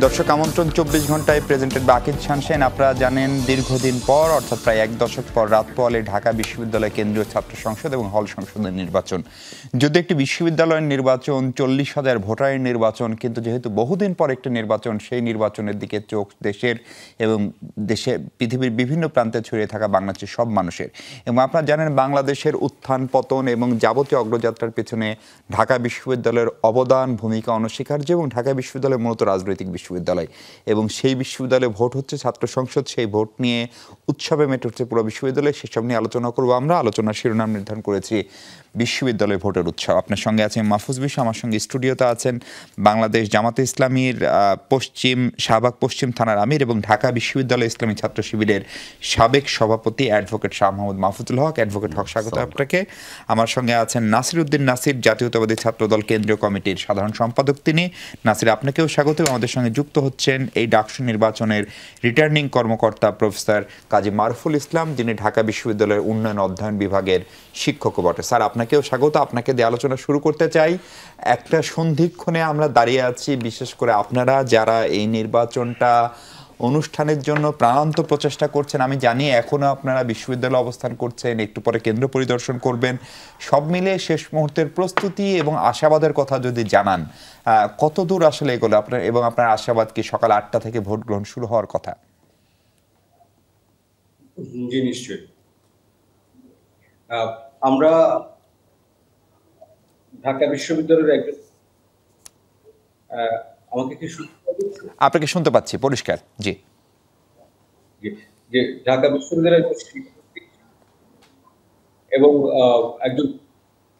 দর্শক আমন্ত্রণ 24 ঘন্টায় প্রেজেন্টেড বাই আকিব শানসেন। আপনারা জানেন দীর্ঘদিন পর অর্থাৎ প্রায় এক দশক পর রাত পোয়ালে ঢাকা বিশ্ববিদ্যালয় কেন্দ্রীয় ছাত্র সংসদ এবং হল সংসদের নির্বাচন। যদি একটি বিশ্ববিদ্যালয়ের নির্বাচন 40,000 ভোটারের নির্বাচন, কিন্তু যেহেতু বহুদিন পর একটি নির্বাচন, সেই নির্বাচনের দিকে চোখ দেশের এবং পৃথিবীর বিভিন্ন প্রান্তে ছড়িয়ে থাকা বাংলাদেশের সব মানুষের। এবং আপনারা জানেন বাংলাদেশের উত্থান পতন এবং যাবতীয় অগ্রযাত্রার পেছনে ঢাকা বিশ্ববিদ্যালয়ের অবদান, ভূমিকা অনস্বীকার্য। এবং ঢাকা বিশ্ববিদ্যালয় মূলত রাজনৈতিক বিশ্ববিদ্যালয় এবং সেই বিশ্ববিদ্যালয়ে ভোট হচ্ছে ছাত্র সংসদ। সেই ভোট নিয়ে উৎসবে মেতে হচ্ছে পুরো বিশ্ববিদ্যালয়। সেসব নিয়ে আলোচনা করবো আমরা। আলোচনার শিরোনাম নির্ধারণ করেছি বিশ্ববিদ্যালয় ভোটের উৎসব। আপনার সঙ্গে আছেন মাহফুজ বিশু, আমার সঙ্গে স্টুডিওতে আছেন বাংলাদেশ জামাতে ইসলামীর শাহবাগ পশ্চিম থানার আমির এবং ঢাকা বিশ্ববিদ্যালয় ইসলামী ছাত্র শিবিরের সাবেক সভাপতি অ্যাডভোকেট শাহ মোহাম্মদ মাহফুজুল হক। অ্যাডভোকেট হক, স্বাগত আপনাকে। আমার সঙ্গে আছেন নাসির উদ্দিন নাসির, জাতীয়তাবাদী ছাত্রদল কেন্দ্রীয় কমিটির সাধারণ সম্পাদক তিনি। নাসির, আপনাকেও স্বাগত। আমাদের সঙ্গে যুক্ত হচ্ছেন এই ডাকসু নির্বাচনের রিটার্নিং কর্মকর্তা প্রফেসর কাজী মারুফুল ইসলাম, যিনি ঢাকা বিশ্ববিদ্যালয়ের উন্নয়ন অধ্যয়ন বিভাগের শিক্ষকও বটে। স্যার, আপনাকেও স্বাগত। আপনাকে দিয়ে আলোচনা শুরু করতে চাই। একটা সন্ধিক্ষণে আমরা দাঁড়িয়ে আছি, বিশেষ করে আপনারা যারা এই নির্বাচনটা অনুষ্ঠানের জন্য প্রাণান্ত প্রচেষ্টা করছেন। আমি জানি এখনো আপনারা বিশ্ববিদ্যালয়ে অবস্থান করছেন, একটু পরে কেন্দ্র পরিদর্শন করবেন। সব মিলে শেষ মুহূর্তের প্রস্তুতি এবং আশাবাদের কথা যদি জানান, কত দূর আসলে এগুলো আপনার এবং আপনার আশাবাদ কি সকাল 8টা থেকে ভোট গ্রহণ শুরু হওয়ার কথা? জি, নিশ্চয়ই। আমরা ঢাকা বিশ্ববিদ্যালয়ের একজন আমাকে কি শুনতে পাচ্ছেন? আপনাকে শুনতে পাচ্ছি পরিষ্কার। জি। যে ঢাকা বিশ্ববিদ্যালয়ের এবং একজন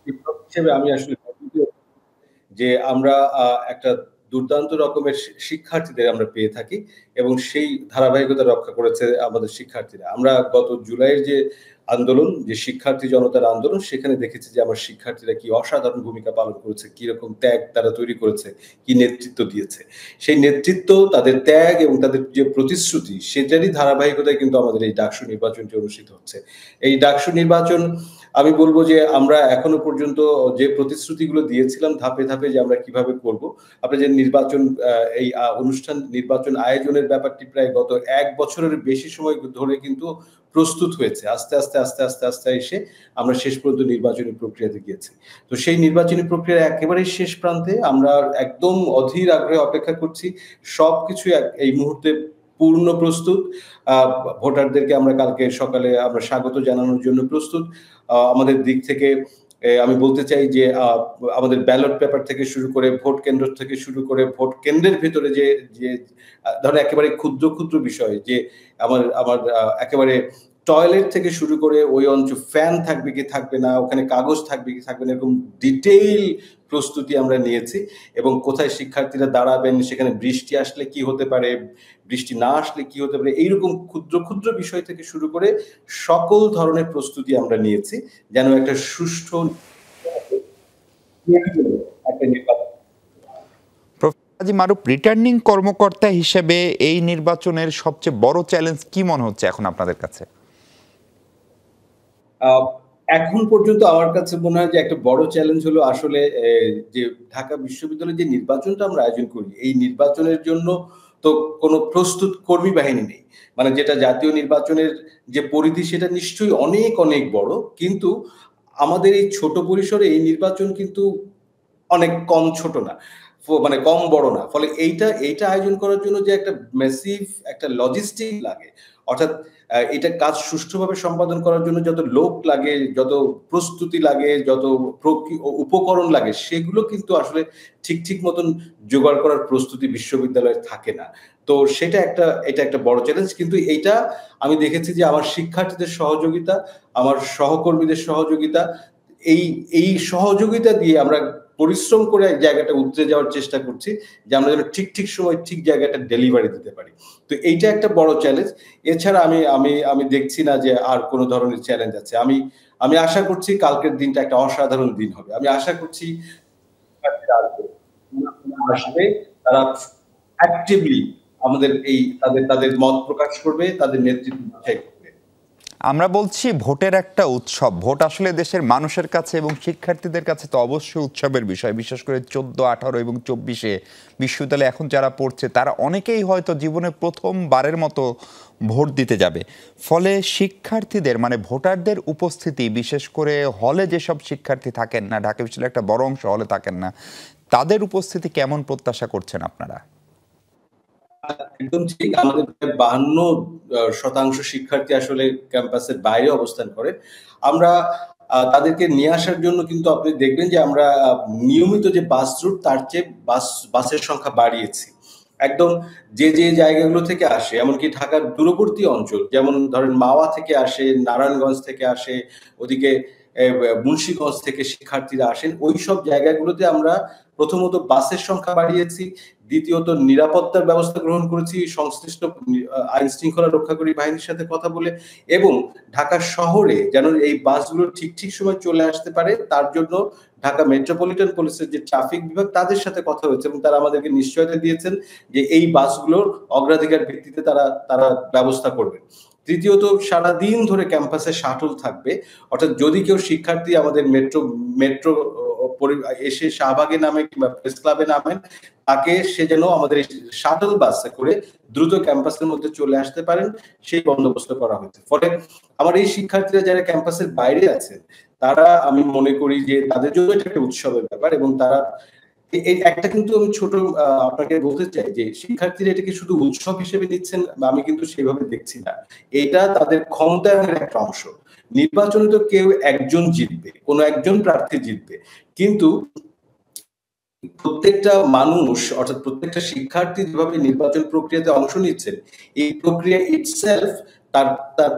শিক্ষক হিসেবে আমি আসলে যে আমরা একটা দুর্দান্ত রকমের শিক্ষার্থীদের আমরা পেয়ে থাকি এবং সেই ধারাবাহিকতা রক্ষা করেছে আমাদের শিক্ষার্থীরা। আমরা গত জুলাইয়ের যে আন্দোলন, যে শিক্ষার্থী জনতার আন্দোলন, সেখানে দেখেছি যে আমার শিক্ষার্থীরা কি অসাধারণ ভূমিকা পালন করেছে, কি রকম ত্যাগ তারা তৈরি করেছে, কি নেতৃত্ব দিয়েছে। সেই নেতৃত্ব, তাদের ত্যাগ এবং তাদের যে প্রতিশ্রুতি, সেটারই ধারাবাহিকতায় কিন্তু আমাদের এই ডাকসু নির্বাচনটি অনুষ্ঠিত হচ্ছে। এই ডাকসু নির্বাচন, আমি বলবো যে আমরা এখনো পর্যন্ত যে প্রতিশ্রুতিগুলো দিয়েছিলাম ধাপে ধাপে যে আমরা কিভাবে করব, আমরা যে নির্বাচন এই অনুষ্ঠান নির্বাচন আয়োজনের ব্যাপারটি প্রায় গত 1 বছরের বেশি সময় ধরে কিন্তু প্রস্তুত হয়েছে। আস্তে আস্তে আস্তে আস্তে আস্তে এসে আমরা শেষ পর্যন্ত নির্বাচনী প্রক্রিয়াতে গিয়েছি। তো সেই নির্বাচনী প্রক্রিয়ার একেবারেই শেষ প্রান্তে আমরা একদম অধীর আগ্রহে অপেক্ষা করছি। সবকিছু এই মুহূর্তে পূর্ণ প্রস্তুত। ভোটারদেরকে আমরা কালকে সকালে আমরা স্বাগত জানানোর জন্য প্রস্তুত। আমাদের দিক থেকে আমি বলতে চাই যে আমাদের ব্যালট পেপার থেকে শুরু করে ভোট কেন্দ্র থেকে শুরু করে ভোট কেন্দ্রের ভিতরে যে ধরো একেবারে ক্ষুদ্র ক্ষুদ্র বিষয়, যে আমার একেবারে টয়লেট থেকে শুরু করে ওই অঞ্চল ফ্যান থাকবে কি থাকবে না, ওখানে কাগজ থাকবে কি থাকবে না, এরকম ডিটেইল প্রস্তুতি আমরা নিয়েছি। এবং কোথায় শিক্ষার্থীরা দাঁড়াবেন, সেখানে বৃষ্টি আসলে কি হতে পারে, বৃষ্টি না আসলে কি হতে পারে, এইরকম ক্ষুদ্র ক্ষুদ্র বিষয় থেকে শুরু করে সকল ধরনের প্রস্তুতি আমরা নিয়েছি যেন একটা সুষ্ঠু একটা নির্বাচন। কাজী মারুফ, রিটার্নিং কর্মকর্তা হিসেবে এই নির্বাচনের সবচেয়ে বড় চ্যালেঞ্জ কি মনে হচ্ছে এখন আপনাদের কাছে? এখন পর্যন্ত আমার কাছে মনে হয় যে একটা বড় চ্যালেঞ্জ হলো আসলে যে ঢাকা বিশ্ববিদ্যালয়ে যে নির্বাচনটা আমরা আয়োজন করি, এই নির্বাচনের জন্য তো কোনো প্রস্তুত কর্মী বাহিনী নেই। মানে যেটা জাতীয় নির্বাচনের যে পরিধি, সেটা নিশ্চয়ই অনেক অনেক বড়, কিন্তু আমাদের এই ছোট পরিসরে এই নির্বাচন কিন্তু অনেক কম ছোট না, মানে কম বড় না। ফলে এইটা আয়োজন করার জন্য যে একটা ম্যাসিভ একটা লজিস্টিক লাগে, অর্থাৎ এটা কাজ সুষ্ঠুভাবে সম্পাদন করার জন্য যত লোক লাগে, যত প্রস্তুতি লাগে, যত উপকরণ লাগে, সেগুলো কিন্তু আসলে ঠিক মতন জোগাড় করার প্রস্তুতি বিশ্ববিদ্যালয়ে থাকে না। তো এটা একটা বড় চ্যালেঞ্জ। কিন্তু এইটা আমি দেখেছি যে আমার শিক্ষার্থীদের সহযোগিতা, আমার সহকর্মীদের সহযোগিতা, এই সহযোগিতা দিয়ে আমরা পরিশ্রম করে এক জায়গাটা উতরে যাওয়ার চেষ্টা করছি, যে আমরা যেন ঠিক সময় ঠিক জায়গাটা ডেলিভারি দিতে পারি। তো এইটা একটা বড় চ্যালেঞ্জ। এছাড়া আমি দেখছি না যে আর কোনো ধরনের চ্যালেঞ্জ আছে। আমি আশা করছি কালকের দিনটা একটা অসাধারণ দিন হবে। আমি আশা করছি আসবে, তারা অ্যাক্টিভলি আমাদের এই তাদের মত প্রকাশ করবে, তাদের নেতৃত্ব বাছাই করবে। আমরা বলছি ভোটের একটা উৎসব, ভোট আসলে দেশের মানুষের কাছে এবং শিক্ষার্থীদের কাছে তো অবশ্যই উৎসবের বিষয়। বিশেষ করে 14, 18 এবং 24-এ বিশ্ববিদ্যালয়ে এখন যারা পড়ছে তারা অনেকেই হয়তো জীবনে প্রথমবারের মতো ভোট দিতে যাবে। ফলে শিক্ষার্থীদের মানে ভোটারদের উপস্থিতি, বিশেষ করে হলে যেসব শিক্ষার্থী থাকেন না, ঢাকা বিশ্ববিদ্যালয়ের একটা বড় অংশ হলে থাকেন না, তাদের উপস্থিতি কেমন প্রত্যাশা করছেন আপনারা? একদম ঠিক। আমাদের প্রায় 52% শিক্ষার্থী আসলে ক্যাম্পাসের বাইরে অবস্থান করে। আমরা তাদেরকে নিয়ে আসার জন্য কিন্তু আপনি দেখবেন যে আমরা নিয়মিত যে বাস রুট তার চেয়ে বাসের সংখ্যা বাড়িয়েছি। একদম যে জায়গাগুলো থেকে আসে, এমনকি ঢাকার দূরবর্তী অঞ্চল, যেমন ধরেন মাওয়া থেকে আসে, নারায়ণগঞ্জ থেকে আসে, ওদিকে মুন্সিগঞ্জ থেকে শিক্ষার্থীরা আসেন। ওইসব জায়গাগুলোতে আমরা প্রথমত বাসের সংখ্যা বাড়িয়েছি, দ্বিতীয়ত নিরাপত্তার ব্যবস্থা গ্রহণ করেছি সংশ্লিষ্ট আইন শৃঙ্খলা রক্ষাকারী বাহিনীর সাথে কথা বলে, এবং ঢাকা শহরে যেন এই বাসগুলো ঠিক সময় চলে আসতে পারে তার জন্য ঢাকা মেট্রোপলিটন পুলিশের যে ট্রাফিক বিভাগ তাদের সাথে কথা হয়েছে, এবং তারা আমাদেরকে নিশ্চয়তা দিয়েছেন যে এই বাসগুলোর অগ্রাধিকার ভিত্তিতে তারা ব্যবস্থা করবে। তৃতীয়ত, সারাদিন ধরে ক্যাম্পাসে শাটল থাকবে, অর্থাৎ যদি কেউ শিক্ষার্থী আমাদের মেট্রো এসে শাহবাগে নামে কিংবা প্রেস ক্লাবে নামেন, তাকে সে যেন আমাদের শাটল বাসে করে দ্রুত ক্যাম্পাসের মধ্যে চলে আসতে পারেন, সেই বন্দোবস্ত করা হয়েছে। ফলে আমার এই শিক্ষার্থীরা যারা ক্যাম্পাসের বাইরে আছেন, তারা, আমি মনে করি যে তাদের জন্য এটা একটা উৎসবের ব্যাপার, এবং তারা এই একটা কিন্তু আমি ছোট আপনাকে বলতে চাই যে শিক্ষার্থীরা এটাকে শুধু উৎসব হিসেবে নিচ্ছেন, আমি কিন্তু সেভাবে দেখছি না। এটা তাদের ক্ষমতায়নের একটা অংশ। নির্বাচনে তো কেউ একজন জিতবে, কোনো একজন প্রার্থী জিতবে, কিন্তু প্রত্যেকটা মানুষ, অর্থাৎ প্রত্যেকটা শিক্ষার্থী যেভাবে নির্বাচন প্রক্রিয়াতে অংশ নিচ্ছেন, এই প্রক্রিয়া ইটসেলফ তার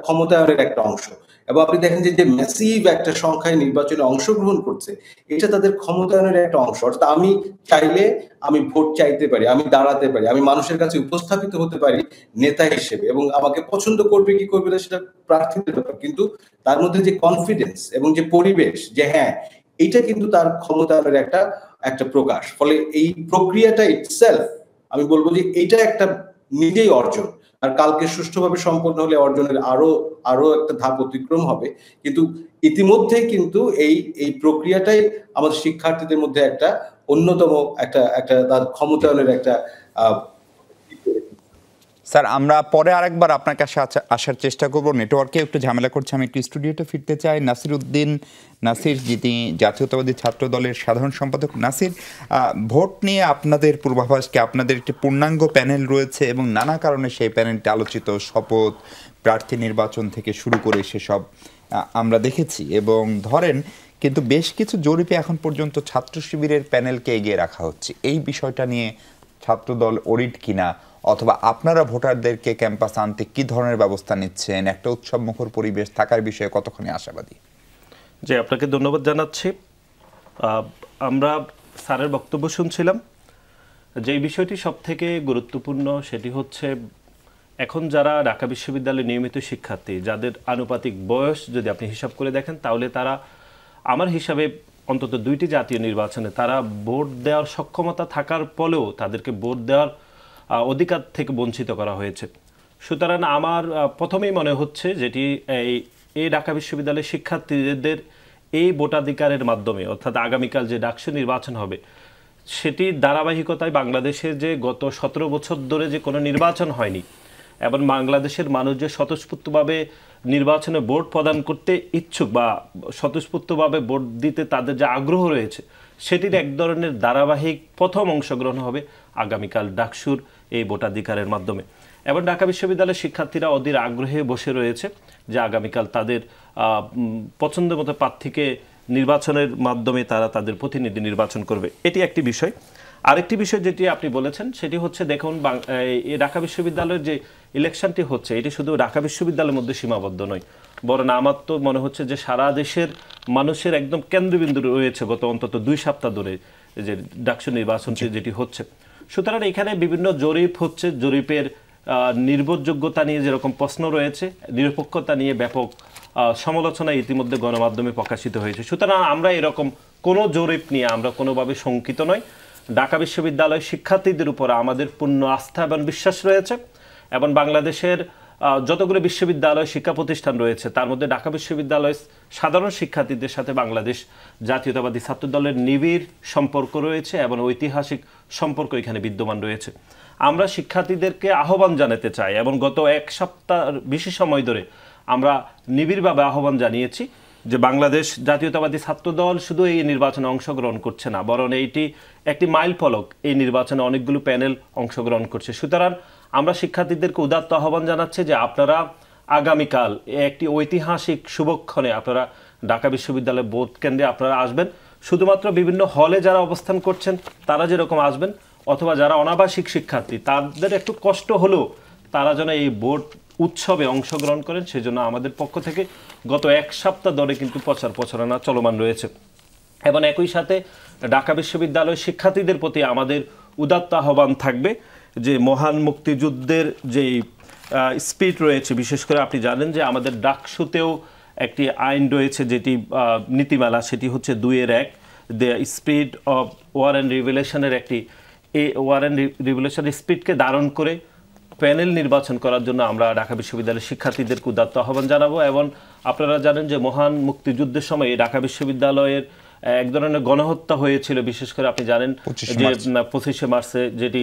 ক্ষমতায়নের একটা অংশ। এবং আপনি দেখেন যে ম্যাসিভ একটা সংখ্যায় নির্বাচনে অংশগ্রহণ করছে, এটা তাদের ক্ষমতায়নের একটা অংশ। অর্থাৎ আমি চাইলে আমি ভোট চাইতে পারি, আমি দাঁড়াতে পারি, আমি মানুষের কাছে উপস্থাপিত হতে পারি নেতা হিসেবে, এবং আমাকে পছন্দ করবে কি করবে না সেটা প্রার্থীদের ব্যাপার, কিন্তু তার মধ্যে যে কনফিডেন্স এবং যে পরিবেশ, যে হ্যাঁ, এটা কিন্তু তার ক্ষমতায়নের একটা প্রকাশ। ফলে এই প্রক্রিয়াটা ইটসেলফ, আমি বলবো যে এটা একটা নিজেই অর্জন। আর কালকে সুষ্ঠুভাবে সম্পন্ন হলে অর্জনের আরো একটা ধাপ অতিক্রম হবে। কিন্তু ইতিমধ্যে কিন্তু এই প্রক্রিয়াটাই আমাদের শিক্ষার্থীদের মধ্যে একটা অন্যতম একটা তার ক্ষমতায়নের একটা স্যার, আমরা পরে আরেকবার আপনার কাছে আসার চেষ্টা করব। নেটওয়ার্কে একটু ঝামেলা করছে, আমি একটু স্টুডিওতে ফিরতে চাই। নাসির, যিনি জাতীয়তাবাদী ছাত্র দলের সাধারণ সম্পাদক। নাসির, ভোট নিয়ে আপনাদের পূর্বাভাস কি? আপনাদের একটি পূর্ণাঙ্গ প্যানেল রয়েছে এবং নানা কারণে সেই প্যানেলটি আলোচিত, শপথ, প্রার্থী নির্বাচন থেকে শুরু করে সেসব আমরা দেখেছি। এবং ধরেন, কিন্তু বেশ কিছু জরিপে এখন পর্যন্ত ছাত্র শিবিরের প্যানেলকে এগিয়ে রাখা হচ্ছে। এই বিষয়টা নিয়ে ছাত্রদল অরিড কিনা, অথবা আপনারা ভোটারদেরকে ক্যাম্পাস আনতে কি ধরনের ব্যবস্থা নিচ্ছেন, একটা উৎসব মুখর পরিবেশ থাকার বিষয়ে কতখানি আশাবাদী? জি, আপনাকে ধন্যবাদ জানাচ্ছি। আমরা স্যারের বক্তব্য শুনছিলাম। যে বিষয়টি সব থেকে গুরুত্বপূর্ণ সেটি হচ্ছে, এখন যারা ঢাকা বিশ্ববিদ্যালয়ের নিয়মিত শিক্ষার্থী, যাদের আনুপাতিক বয়স যদি আপনি হিসাব করে দেখেন, তাহলে তারা আমার হিসাবে অন্তত 2টি জাতীয় নির্বাচনে তারা ভোট দেওয়ার সক্ষমতা থাকার ফলেও তাদেরকে ভোট দেওয়ার অধিকার থেকে বঞ্চিত করা হয়েছে। সুতরাং আমার প্রথমেই মনে হচ্ছে যেটি এই ঢাকা বিশ্ববিদ্যালয়ের শিক্ষার্থীদের এই ভোটাধিকারের মাধ্যমে, অর্থাৎ আগামীকাল যে ডাকসু নির্বাচন হবে, সেটির ধারাবাহিকতায় বাংলাদেশের যে গত 17 বছর ধরে যে কোনো নির্বাচন হয়নি, এবং বাংলাদেশের মানুষ যে স্বতঃস্ফূর্তভাবে নির্বাচনে ভোট প্রদান করতে ইচ্ছুক বা স্বতঃস্ফূর্তভাবে ভোট দিতে তাদের যে আগ্রহ রয়েছে, সেটির এক ধরনের ধারাবাহিক প্রথম অংশগ্রহণ হবে আগামীকাল ডাকসুর এই ভোটাধিকারের মাধ্যমে। এবং ঢাকা বিশ্ববিদ্যালয়ের শিক্ষার্থীরা অধীর আগ্রহে বসে রয়েছে যে আগামীকাল তাদের পছন্দ মতো প্রার্থীকে নির্বাচনের মাধ্যমে তারা তাদের প্রতিনিধি নির্বাচন করবে। এটি একটি বিষয়। আরেকটি বিষয় যেটি আপনি বলেছেন সেটি হচ্ছে, দেখুন, ঢাকা বিশ্ববিদ্যালয়ের যে ইলেকশনটি হচ্ছে, এটি শুধু ঢাকা বিশ্ববিদ্যালয়ের মধ্যে সীমাবদ্ধ নয়, বরং আমার তো মনে হচ্ছে যে সারা দেশের মানুষের একদম কেন্দ্রবিন্দু রয়েছে গত অন্তত 2 সপ্তাহ ধরে যে ডাকসু নির্বাচনটি যেটি হচ্ছে। সুতরাং এখানে বিভিন্ন জরিপ হচ্ছে, জরিপের নির্ভরযোগ্যতা নিয়ে যেরকম প্রশ্ন রয়েছে, নিরপেক্ষতা নিয়ে ব্যাপক সমালোচনা ইতিমধ্যে গণমাধ্যমে প্রকাশিত হয়েছে। সুতরাং আমরা এরকম কোনো জরিপ নিয়ে আমরা কোনোভাবে শঙ্কিত নই। ঢাকা বিশ্ববিদ্যালয়ের শিক্ষার্থীদের উপর আমাদের পূর্ণ আস্থা এবং বিশ্বাস রয়েছে, এবং বাংলাদেশের যতগুলো বিশ্ববিদ্যালয় শিক্ষা প্রতিষ্ঠান রয়েছে তার মধ্যে ঢাকা বিশ্ববিদ্যালয়ের সাধারণ শিক্ষার্থীদের সাথে বাংলাদেশ জাতীয়তাবাদী ছাত্র দলের নিবিড় সম্পর্ক রয়েছে এবং ঐতিহাসিক সম্পর্ক এখানে বিদ্যমান রয়েছে। আমরা শিক্ষার্থীদেরকে আহ্বান জানাতে চাই এবং গত এক সপ্তাহ বেশি সময় ধরে আমরা নিবিড়ভাবে আহ্বান জানিয়েছি যে বাংলাদেশ জাতীয়তাবাদী ছাত্র দল শুধু এই নির্বাচনে অংশগ্রহণ করছে না, বরং এইটি একটি মাইল ফলক। এই নির্বাচনে অনেকগুলো প্যানেল অংশগ্রহণ করছে। সুতরাং আমরা শিক্ষার্থীদেরকে উদাত্ত আহ্বান জানাচ্ছি যে আপনারা আগামীকাল একটি ঐতিহাসিক শুভক্ষণে আপনারা ঢাকা বিশ্ববিদ্যালয়ের ভোট কেন্দ্রে আপনারা আসবেন। শুধুমাত্র বিভিন্ন হলে যারা অবস্থান করছেন তারা যেরকম আসবেন, অথবা যারা অনাবাসিক শিক্ষার্থী তাদের একটু কষ্ট হলেও তারা যেন এই ভোট উৎসবে অংশগ্রহণ করেন, সেজন্য আমাদের পক্ষ থেকে গত এক সপ্তাহ ধরে কিন্তু প্রচারণা চলমান রয়েছে। এবং একই সাথে ঢাকা বিশ্ববিদ্যালয়ের শিক্ষার্থীদের প্রতি আমাদের উদাত্ত আহ্বান থাকবে যে মহান মুক্তিযুদ্ধের যেই স্পিরিট রয়েছে, বিশেষ করে আপনি জানেন যে আমাদের ডাকসুতেও একটি আইন রয়েছে যেটি নীতিমালা, সেটি হচ্ছে 2-1 the spirit of war and রিভলিউশনের একটি ওয়ার অ্যান্ড রিভলিউশনের স্পিরিটকে ধারণ করে প্যানেল নির্বাচন করার জন্য আমরা ঢাকা বিশ্ববিদ্যালয়ের শিক্ষার্থীদেরকে উদাত্ত আহ্বান জানাবো। এবং আপনারা জানেন যে মহান মুক্তিযুদ্ধের সময় ঢাকা বিশ্ববিদ্যালয়ের এক ধরনের গণহত্যা হয়েছিল, বিশেষ করে আপনি জানেন যে 25শে মার্চে, যেটি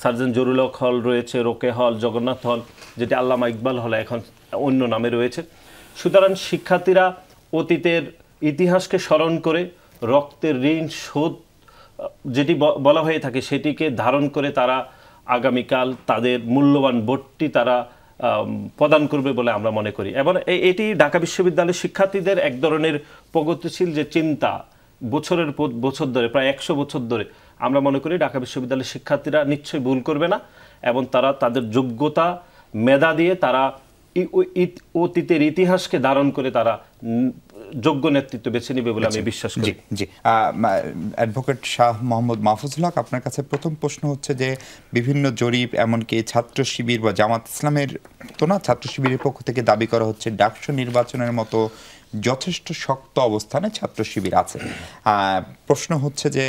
সার্জেন্ট জরুল হক হল রয়েছে, রোকে হল, জগন্নাথ হল, যেটি আল্লামা ইকবাল হল এখন অন্য নামে রয়েছে। সুতরাং শিক্ষার্থীরা অতীতের ইতিহাসকে স্মরণ করে রক্তের ঋণ শোধ যেটি বলা হয়ে থাকে সেটিকে ধারণ করে তারা আগামীকাল তাদের মূল্যবান ভোটটি তারা প্রদান করবে বলে আমরা মনে করি। এবং এটি ঢাকা বিশ্ববিদ্যালয়ের শিক্ষার্থীদের এক ধরনের প্রগতিশীল যে চিন্তা বছরের পর বছর ধরে, প্রায় 100 বছর ধরে, আমরা মনে করি ঢাকা বিশ্ববিদ্যালয়ের শিক্ষার্থীরা নিশ্চয়ই ভুল করবে না এবং তারা তাদের যোগ্যতা মেধা দিয়ে তারা অতীতের ইতিহাসকে ধারণ করে তারা যোগ্য নেতৃত্ব বেছে নেবে বলে আমি বিশ্বাস করি। জি, অ্যাডভোকেট শাহ মোহাম্মদ মাহফুজুল হক, আপনার কাছে প্রথম প্রশ্ন হচ্ছে যে বিভিন্ন জরিপ, এমনকি ছাত্র শিবির বা জামাত ইসলামের তো না, ছাত্র শিবিরের পক্ষ থেকে দাবি করা হচ্ছে ডাকসু নির্বাচনের মতো যথেষ্ট শক্ত অবস্থানে ছাত্র শিবির আছে। প্রশ্ন হচ্ছে যে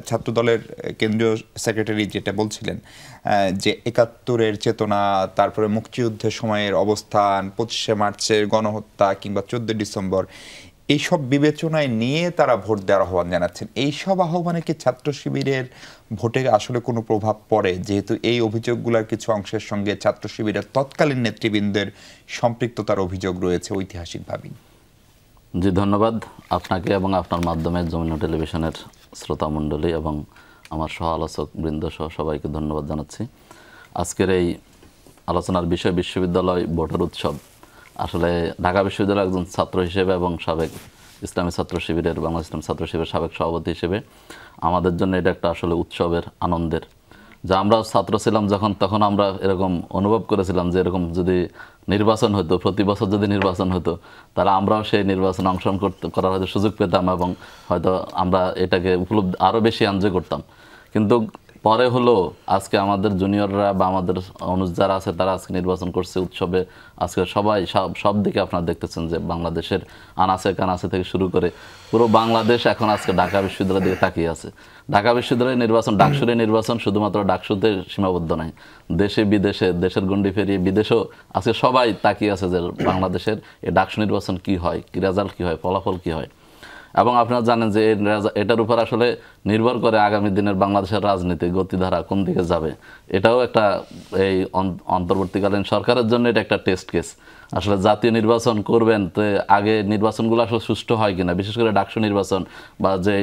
ছাত্র দলের কেন্দ্রীয় সেক্রেটারি যেটা বলছিলেন যে 71-এর চেতনা, তারপরে মুক্তিযুদ্ধের সময়ের অবস্থান, 25শে মার্চের গণহত্যা কিংবা 14 ডিসেম্বর, এইসব বিবেচনায় নিয়ে তারা ভোট দেওয়ার আহ্বান জানাচ্ছেন। এইসব আহ্বানে কি ছাত্র শিবিরের ভোটে আসলে কোনো প্রভাব পড়ে, যেহেতু এই অভিযোগগুলোর কিছু অংশের সঙ্গে ছাত্র শিবিরের তৎকালীন নেতৃবৃন্দের সম্পৃক্ততার অভিযোগ রয়েছে ঐতিহাসিকভাবেই? জি, ধন্যবাদ আপনাকে এবং আপনার মাধ্যমে যমুনা টেলিভিশনের শ্রোতামণ্ডলী এবং আমার সহ আলোচক বৃন্দ সহ সবাইকে ধন্যবাদ জানাচ্ছি। আজকের এই আলোচনার বিষয় বিশ্ববিদ্যালয় ভোটের উৎসব। আসলে ঢাকা বিশ্ববিদ্যালয়ের একজন ছাত্র হিসেবে এবং সাবেক ইসলামী ছাত্র শিবিরের, বাংলাদেশ ইসলামী ছাত্র শিবিরের সাবেক সভাপতি হিসেবে আমাদের জন্য এটা একটা আসলে উৎসবের, আনন্দের। যা আমরা ছাত্র ছিলাম যখন, তখন আমরা এরকম অনুভব করেছিলাম যে এরকম যদি নির্বাচন হতো, প্রতি বছর যদি নির্বাচন হতো, তাহলে আমরাও সেই নির্বাচনে অংশগ্রহণ করার হয়তো সুযোগ পেতাম এবং হয়তো আমরা এটাকে উপলব্ধি আরও বেশি এনজয় করতাম। কিন্তু পরে হলো আজকে আমাদের জুনিয়ররা বা আমাদের অনুজ যারা আছে তারা আজকে নির্বাচন করছে উৎসবে। আজকে সবাই সব দিকে আপনারা দেখতেছেন যে বাংলাদেশের আনাচে কানাচে থেকে শুরু করে পুরো বাংলাদেশ এখন আজকে ঢাকা বিশ্ববিদ্যালয়ের দিকে তাকিয়ে আছে। ঢাকা বিশ্ববিদ্যালয়ের নির্বাচন, ডাকসুরের নির্বাচন শুধুমাত্র ডাকসুতে সীমাবদ্ধ নয়, দেশে বিদেশে, দেশের গণ্ডি পেরিয়ে বিদেশেও আজকে সবাই তাকিয়ে আছে যে বাংলাদেশের এই ডাকসু নির্বাচন কি হয়, কি রেজাল্ট কী হয়, ফলাফল কী হয়। এবং আপনারা জানেন যে এটার উপর আসলে নির্ভর করে আগামী দিনের বাংলাদেশের রাজনীতি গতিধারা কোন দিকে যাবে। এটাও একটা এই অন্তর্বর্তীকালীন সরকারের জন্য এটা একটা টেস্ট কেস। আসলে জাতীয় নির্বাচন করবেন, তো আগে নির্বাচনগুলো আসলে সুষ্ঠু হয় কিনা, বিশেষ করে ডাকসু নির্বাচন বা যে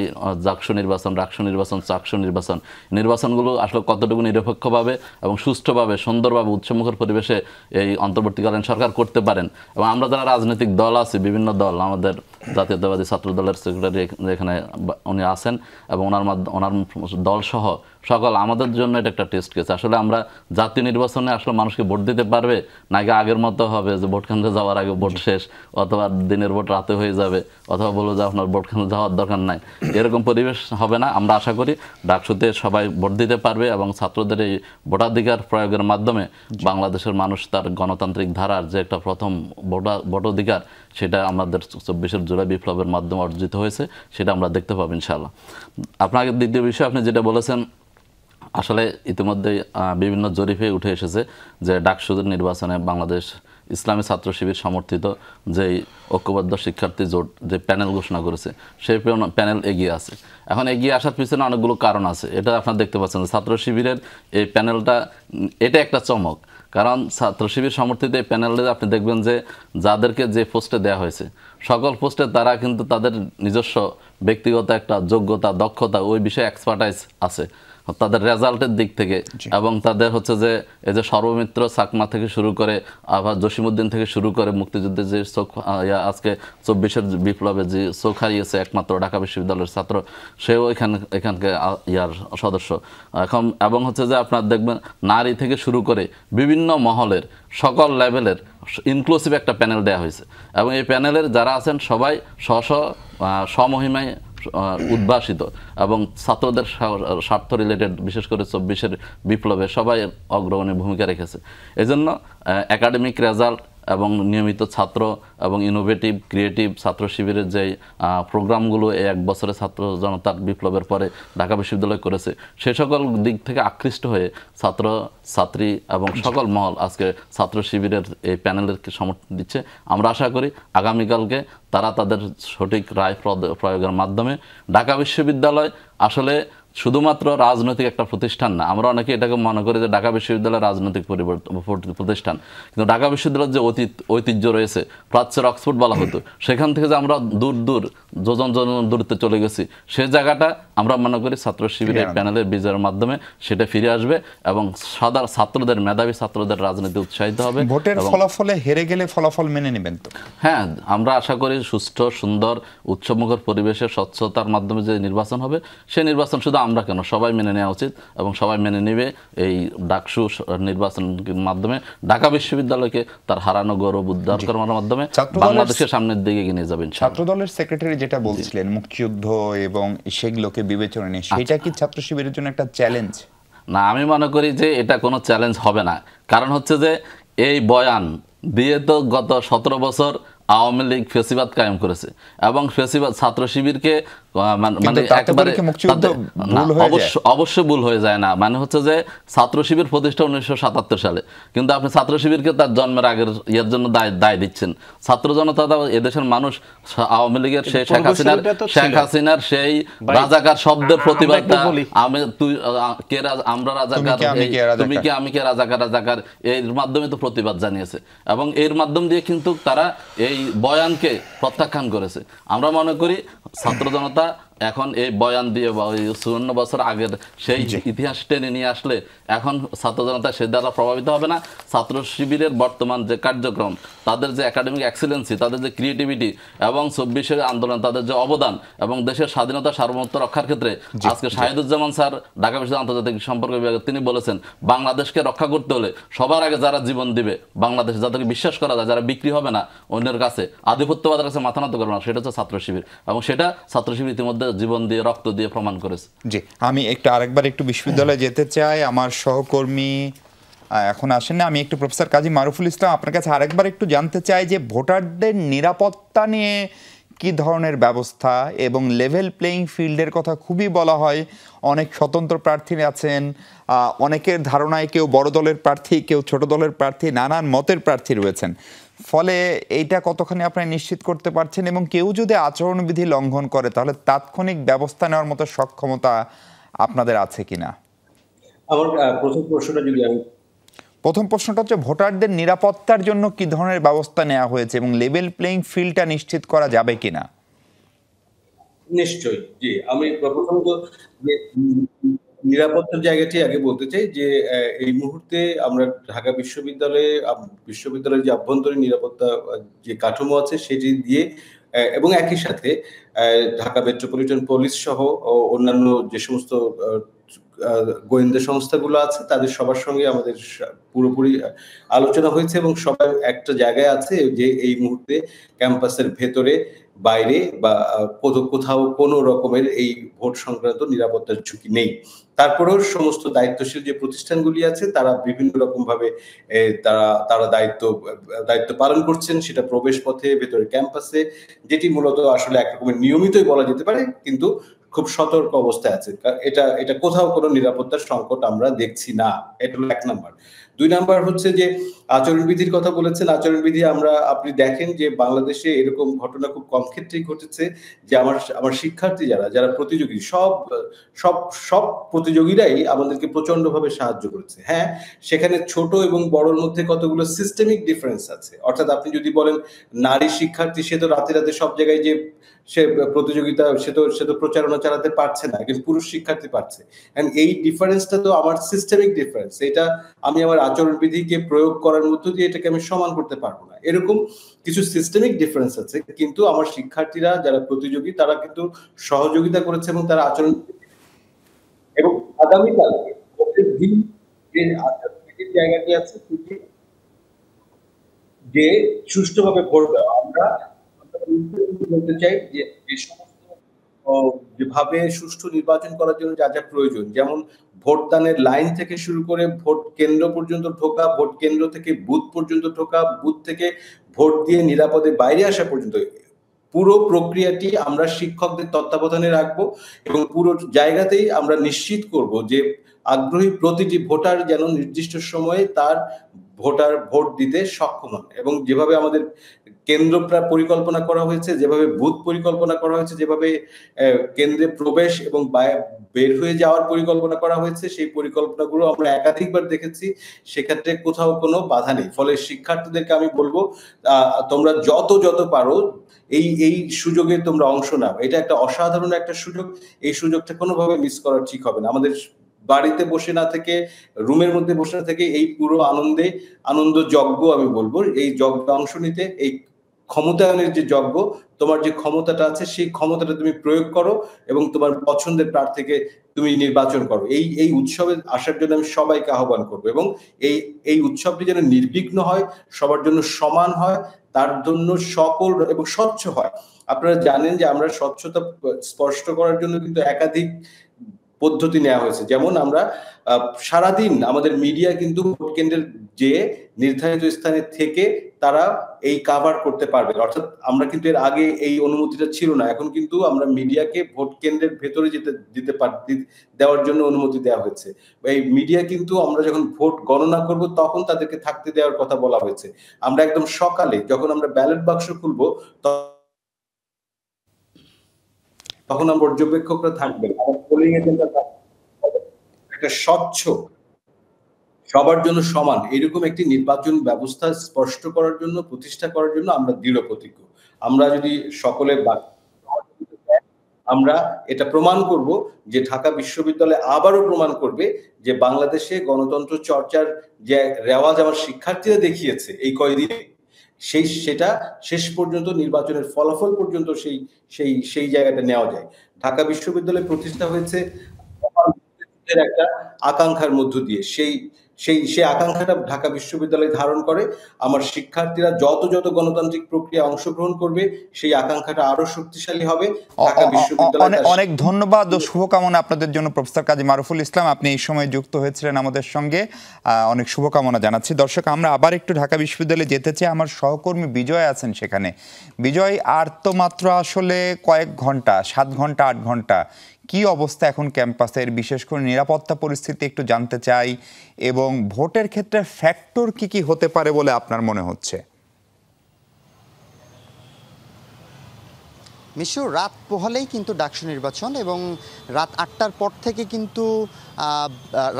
জাকসু নির্বাচন, রাকসু নির্বাচন, চাকসু নির্বাচনগুলো আসলে কতটুকু নিরপেক্ষভাবে এবং সুষ্ঠুভাবে, সুন্দরভাবে, উৎসমুখর পরিবেশে এই অন্তর্বর্তীকালীন সরকার করতে পারেন। এবং আমরা যারা রাজনৈতিক দল আছি, বিভিন্ন দল, আমাদের জাতীয়তাবাদী ছাত্র দলের সেক্রেটারি এখানে উনি আছেন এবং ওনার দল সহ সকল, আমাদের জন্য এটা একটা টেস্ট কেস। আসলে আমরা জাতীয় নির্বাচনে আসলে মানুষকে ভোট দিতে পারবে নাকি আগের মতো হবে যে ভোট কেন্দ্রে যাওয়ার আগে ভোট শেষ, অথবা দিনের ভোট রাতে হয়ে যাবে, অথবা বলবো যে আপনার ভোট কেন্দ্রে যাওয়ার দরকার নাই, এরকম পরিবেশ হবে না। আমরা আশা করি ডাকসুতে সবাই ভোট দিতে পারবে এবং ছাত্রদের এই ভোটাধিকার প্রয়োগের মাধ্যমে বাংলাদেশের মানুষ তার গণতান্ত্রিক ধারার যে একটা প্রথম ভোটাধিকার, সেটা আমাদের 24শে জুলাই বিপ্লবের মাধ্যমে অর্জিত হয়েছে, সেটা আমরা দেখতে পাবো ইনশাআল্লাহ। আপনাকে দ্বিতীয় বিষয় আপনি যেটা বলেছেন, আসলে ইতিমধ্যে বিভিন্ন জরিপে উঠে এসেছে যে ডাকসু নির্বাচনে বাংলাদেশ ইসলামী ছাত্র শিবির সমর্থিত যেই ঐক্যবদ্ধ শিক্ষার্থী জোট যে প্যানেল ঘোষণা করেছে সেই প্যানেল এগিয়ে আছে। এখন এগিয়ে আসার পিছনে অনেকগুলো কারণ আছে, এটা আপনারা দেখতে পাচ্ছেন ছাত্র শিবিরের এই প্যানেলটা, এটা একটা চমক। কারণ ছাত্র শিবির সমর্থিত এই প্যানেলে আপনি দেখবেন যে যাদেরকে যে পোস্টে দেওয়া হয়েছে সকল পোস্টে তারা কিন্তু তাদের নিজস্ব ব্যক্তিগত একটা যোগ্যতা দক্ষতা ওই বিষয়ে এক্সপার্টাইজ আছে তাদের রেজাল্টের দিক থেকে, এবং তাদের হচ্ছে যে এই যে সর্বমিত্র চাকমা থেকে শুরু করে আবার জসিমউদ্দিন থেকে শুরু করে মুক্তিযুদ্ধের যে চোখ আজকে 24-এর বিপ্লবে যে চোখ হারিয়েছে একমাত্র ঢাকা বিশ্ববিদ্যালয়ের ছাত্র, সেও এখানকে ইয়ার সদস্য এখন, এবং হচ্ছে যে আপনার দেখবেন নারী থেকে শুরু করে বিভিন্ন মহলের সকল লেভেলের ইনক্লুসিভ একটা প্যানেল দেওয়া হয়েছে, এবং এই প্যানেলের যারা আছেন সবাই স্বমহিমায় উদ্ভাসিত এবং ছাত্রদের স্বার্থ রিলেটেড, বিশেষ করে 24-এর বিপ্লবে সবাই অগ্রগণী ভূমিকা রেখেছে। এজন্য একাডেমিক রেজাল্ট এবং নিয়মিত ছাত্র এবং ইনোভেটিভ ক্রিয়েটিভ ছাত্র শিবিরের যে প্রোগ্রামগুলো এই এক বছরে ছাত্র জনতার বিপ্লবের পরে ঢাকা বিশ্ববিদ্যালয় করেছে, সে সকল দিক থেকে আকৃষ্ট হয়ে ছাত্র ছাত্রী এবং সকল মহল আজকে ছাত্র শিবিরের এই প্যানেলের সমর্থন দিচ্ছে। আমরা আশা করি আগামীকালকে তারা তাদের সঠিক রায় প্রয়োগের মাধ্যমে ঢাকা বিশ্ববিদ্যালয় আসলে শুধুমাত্র রাজনৈতিক একটা প্রতিষ্ঠান না, আমরা অনেকে এটাকে মনে করি যে ঢাকা বিশ্ববিদ্যালয় রাজনৈতিক প্রতিষ্ঠান, কিন্তু ঢাকা বিশ্ববিদ্যালয়ের যে ঐতিহ্য রয়েছে, প্রাচ্যের অক্সফোর্ড বলা হতো, সেখান থেকে যে আমরা দূর দূর যোজন দূরত্বে চলে গেছি, সে জায়গাটা আমরা মনে করি ছাত্র শিবিরের প্যানেলের বিজয়ের মাধ্যমে সেটা ফিরে আসবে এবং ছাত্রদের মেধাবী ছাত্রদের রাজনীতি উৎসাহিত হবে। ভোটের ফলাফলে হেরে গেলে ফলাফল মেনে নেবেন তো? হ্যাঁ, আমরা আশা করি সুষ্ঠু সুন্দর উৎসবমুখর পরিবেশে স্বচ্ছতার মাধ্যমে যে নির্বাচন হবে, সেই নির্বাচন শুধু আমরা কেন সবাই মেনে নেওয়া উচিত এবং সবাই মেনে নেবে। এই ডাকসু নির্বাচনের মাধ্যমে ঢাকা বিশ্ববিদ্যালয়কে তার হারানো গৌরব উদ্ধার করার মাধ্যমে বাংলাদেশের সামনের দিকে এগিয়ে নিয়ে যাবেন। ছাত্র দলের সেক্রেটারি যেটা বলছিলেন মুক্তিযুদ্ধ এবং সেগুলোকে বিবেচনা নিয়ে, সেটা কি ছাত্র শিবিরের জন্য একটা চ্যালেঞ্জ? না, আমি মনে করি যে এটা কোনো চ্যালেঞ্জ হবে না। কারণ হচ্ছে যে এই বয়ান দিয়ে তো গত 17 বছর আওয়ামী লীগ ফেসিবাদ কায়েম করেছে এবং ফেসিবাদ ছাত্র শিবিরকে মানে একেবারে অবশ্যই ভুল হয়ে যায় না। মানে হচ্ছে যে ছাত্র শিবির প্রতিষ্ঠা 1977 সালে, কিন্তু আপনি ছাত্র শিবিরকে তার জন্মের আগের ইয়ের জন্য দায় দিচ্ছেন। ছাত্র জনতা এদেশের মানুষ আওয়ামী লীগের সেই শেখ হাসিনার সেই রাজাকার শব্দের প্রতিবাদটা, আমি তুই কে আমরা রাজাকার, তুমি কে আমি কে রাজাকার এর মাধ্যমে তো প্রতিবাদ জানিয়েছে এবং এর মাধ্যম দিয়ে কিন্তু তারা এই বয়ানকে প্রত্যাখ্যান করেছে। আমরা মনে করি ছাত্র জনতা এখন এই বয়ান দিয়ে বা ওই 54 বছর আগের সেই ইতিহাস টেনে নিয়ে আসলে এখন ছাত্র জনতা সে দ্বারা প্রভাবিত হবে না। ছাত্র শিবিরের বর্তমান যে কার্যক্রম, তাদের যে একাডেমিক এক্সেলেন্সি, তাদের যে ক্রিয়েটিভিটি এবং 24-এর আন্দোলন, তাদের যে অবদান এবং দেশের স্বাধীনতা সার্বভৌমত্ব রক্ষার ক্ষেত্রে আজকে শাহিদুজ্জামান স্যার ঢাকা বিশ্ববিদ্যালয় আন্তর্জাতিক সম্পর্ক বিভাগে তিনি বলেছেন, বাংলাদেশকে রক্ষা করতে হলে সবার আগে যারা জীবন দিবে, বাংলাদেশ যাদেরকে বিশ্বাস করা যায়, যারা বিক্রি হবে না অন্যের কাছে, আধিপত্যবাদের কাছে মাথা নত করবে না, সেটা হচ্ছে ছাত্র শিবির এবং সেটা ছাত্র শিবির ইতিমধ্যে জীবন দিয়ে রক্ত দিয়ে প্রমাণ করেছে। জি, আমি আরেকবার একটু বিশ্ববিদ্যালয়ে যেতে চাই। আমার সহকর্মী এখন আসেন না, আমি একটু প্রফেসর কাজী মারুফুল ইসলাম আপনার কাছে আরেকবার একটু জানতে চাই যে ভোটারদের নিরাপত্তা নিয়ে কি ধরনের ব্যবস্থা এবং লেভেল প্লেইং ফিল্ডের কথা খুবই বলা হয়। অনেক স্বতন্ত্র প্রার্থী আছেন, অনেকের ধারণায় কেউ বড় দলের প্রার্থী, কেউ ছোট দলের প্রার্থী, নানান মতের প্রার্থী রয়েছেন। ফলে এইটা কতখানি আপনি নিশ্চিত করতে পারছেন এবং কেউ যদি আচরণবিধি লঙ্ঘন করে তাহলে তাৎক্ষণিক ব্যবস্থা নেওয়ার মতো সক্ষমতা আপনাদের আছে কিনা? আমার প্রথম প্রশ্নটা হচ্ছে ভোটারদের নিরাপত্তার জন্য কি ধরনের ব্যবস্থা নেওয়া হয়েছে এবং লেভেল প্লেইং ফিল্ডটা নিশ্চিত করা যাবে কিনা? নিশ্চয়ই, জি, আমি প্রথমত নিরাপত্তার জায়গাটি আগে বলতে চাই যে এই মুহূর্তে আমরা ঢাকা বিশ্ববিদ্যালয়ের যে আভ্যন্তরীণ নিরাপত্তা যে কাঠামো আছে সেটি দিয়ে এবং একই সাথে ঢাকা মেট্রোপলিটন পুলিশ সহ অন্যান্য যে সমস্ত গোয়েন্দা সংস্থাগুলো আছে তাদের সবার সঙ্গে আমাদের পুরোপুরি আলোচনা হয়েছে এবং সবাই একটা জায়গায় আছে যে এই মুহূর্তে ক্যাম্পাসের ভেতরে বাইরে বা কোথাও কোনো রকমের এই ভোট সংক্রান্ত নিরাপত্তার ঝুঁকি নেই। তারপরেও সমস্ত দায়িত্বশীল যে প্রতিষ্ঠানগুলি আছে তারা বিভিন্ন রকম ভাবে তারা দায়িত্ব পালন করছেন, সেটা প্রবেশ পথে, ভেতরে ক্যাম্পাসে, যেটি মূলত আসলে একরকমের নিয়মিতই বলা যেতে পারে, কিন্তু খুব সতর্ক অবস্থায় আছে। এটা এটা কোথাও কোনো নিরাপত্তার সংকট আমরা দেখছি না। এটা হলো ১ নাম্বার। ২ নাম্বার হচ্ছে যে আচরণবিধির কথা বলেছেন। আচরণবিধি আপনি দেখেন যে বাংলাদেশে এরকম ঘটনা খুব কম ক্ষেত্রেই ঘটেছে যে আমার শিক্ষার্থী যারা প্রতিযোগী সব সব সব প্রতিযোগীরাই আমাদেরকে প্রচন্ডভাবে সাহায্য করেছে। হ্যাঁ, সেখানে ছোট এবং বড়র মধ্যে কতগুলো সিস্টেমিক ডিফারেন্স আছে। অর্থাৎ আপনি যদি বলেন নারী শিক্ষার্থী সে তো রাতে সব জায়গায় যে সে প্রতিযোগিতা সে তো প্রচারণা চালাতে পারছে না, কিন্তু পুরুষ শিক্ষার্থী পারছে। এন্ড এই ডিফারেন্সটা তো আমার সিস্টেমিক ডিফারেন্স। এটা আমি আমার আচরণবিধিকে প্রয়োগ করার মধ্য দিয়ে এটাকে আমি সমান করতে পারবো না। এরকম কিছু সিস্টেমিক ডিফারেন্স আছে, কিন্তু আমার শিক্ষার্থীরা যারা প্রতিযোগী তারা কিন্তু সহযোগিতা করেছে এবং তারা আচরণ এবং আগামীকালকে দিন যে আচরণবিধির জায়গাটি আছে যে সুষ্ঠুভাবে ভোট দেওয়া। আমরা বলতে চাই যে সমস্ত যেভাবে সুষ্ঠু নির্বাচন করার জন্য যা যা প্রয়োজন, যেমন ভোটদানের লাইন থেকে শুরু করে ভোট কেন্দ্র পর্যন্ত ঢোকা, ভোট কেন্দ্র থেকে বুথ পর্যন্ত ঢোকা, বুথ থেকে ভোট দিয়ে নিরাপদে বাইরে আসা পর্যন্ত পুরো প্রক্রিয়াটি আমরা শিক্ষকদের তত্ত্বাবধানে রাখবো এবং পুরো জায়গাতেই আমরা নিশ্চিত করব যে আগ্রহী প্রতিটি ভোটার যেন নির্দিষ্ট সময়ে তার ভোট দিতে সক্ষম হন। এবং যেভাবে আমাদের কেন্দ্র পরিকল্পনা করা হয়েছে, যেভাবে বুথ পরিকল্পনা করা হয়েছে, যেভাবে কেন্দ্রে প্রবেশ এবং বের হয়ে যাওয়ার পরিকল্পনা করা হয়েছে, সেই পরিকল্পনাগুলো আমরা একাধিকবার দেখেছি। সেক্ষেত্রে কোথাও কোনো বাধা নেই। ফলে শিক্ষার্থীদেরকে আমি বলবো তোমরা যত পারো এই সুযোগে তোমরা অংশ নাও। এটা একটা অসাধারণ একটা সুযোগ। এই সুযোগটা কোনোভাবে মিস করা ঠিক হবে না। আমাদের বাড়িতে বসে না থেকে, রুমের মধ্যে বসে না থেকে এই পুরো আনন্দ যজ্ঞ আমি বলবো, এই যজ্ঞে অংশ নিতে, এই ক্ষমতায়নের যে যজ্ঞ, তোমার যে ক্ষমতাটা আছে সেই ক্ষমতাটা তুমি প্রয়োগ করো এবং তোমার পছন্দের প্রার্থীকে তুমি নির্বাচন করো। এই উৎসবে আসার জন্য আমি সবাইকে আহ্বান করবো এবং এই উৎসবটি যেন নির্বিঘ্ন হয়, সবার জন্য সমান হয়, তার জন্য সকল এবং স্বচ্ছ হয়। আপনারা জানেন যে আমরা স্বচ্ছতা স্পষ্ট করার জন্য কিন্তু একাধিক পদ্ধতি নেওয়া হয়েছে। যেমন আমরা সারাদিন আমাদের মিডিয়া কিন্তু ভোট কেন্দ্রের যে নির্ধারিত স্থানে থেকে তারা এই কাভার করতে পারবে। অর্থাৎ আমরা কিন্তু এর আগে এই অনুমতিটা ছিল না, এখন কিন্তু আমরা মিডিয়াকে ভোট কেন্দ্রের ভেতরে দেওয়ার জন্য অনুমতি দেওয়া হয়েছে। এই মিডিয়া কিন্তু আমরা যখন ভোট গণনা করব তখন তাদেরকে থাকতে দেওয়ার কথা বলা হয়েছে। আমরা একদম সকালে যখন আমরা ব্যালট বাক্স খুলবো তখন আমরা পর্যবেক্ষকরা থাকবেন, পোলিং এজেন্টরা থাকবেন। একটা স্বচ্ছ, সবার জন্য সমান এরকম একটি নির্বাচন ব্যবস্থা স্পষ্ট করার জন্য, প্রতিষ্ঠা করার জন্য আমরা দৃঢ় প্রতিজ্ঞ। আমরা যদি সকলে আমরা এটা প্রমাণ করব যে ঢাকা বিশ্ববিদ্যালয় আবারও প্রমাণ করবে যে বাংলাদেশে গণতন্ত্র চর্চার যে রেওয়াজ আমার শিক্ষার্থীরা দেখিয়েছে এই কয়েকদিনে, সেটা শেষ পর্যন্ত নির্বাচনের ফলাফল পর্যন্ত সেই জায়গাটা নেওয়া যায়। ঢাকা বিশ্ববিদ্যালয় প্রতিষ্ঠা হয়েছে একটা আকাঙ্ক্ষার মধ্য দিয়ে। সেই আকাঙ্ক্ষাটা ঢাকা বিশ্ববিদ্যালয় ধারণ করে। আমার শিক্ষার্থীরা যত গণতান্ত্রিক প্রক্রিয়া অংশগ্রহণ করবে সেই আকাঙ্ক্ষাটা আরো শক্তিশালী হবে। ঢাকা বিশ্ববিদ্যালয় অনেক ধন্যবাদ ও শুভকামনা আপনাদের জন্য প্রফেসর কাজী মারুফুল ইসলাম, আপনি এই সময় যুক্ত হয়েছিলেন আমাদের সঙ্গে, অনেক শুভকামনা জানাচ্ছি। দর্শক, আমরা আবার একটু ঢাকা বিশ্ববিদ্যালয়ে যেতে চাই। আমার সহকর্মী বিজয় আছেন সেখানে। বিজয়, আর তো মাত্র আসলে কয়েক ঘন্টা, 7 ঘন্টা 8 ঘন্টা, কি অবস্থা এখন ক্যাম্পাসের, বিশেষ করে নিরাপত্তা পরিস্থিতি একটু জানতে চাই, এবং ভোটের ক্ষেত্রে ফ্যাক্টর কি হতে পারে বলে আপনার মনে হচ্ছে? মিশু, রাত পোহালেই কিন্তু ডাকসু নির্বাচন এবং রাত 8টার পর থেকে কিন্তু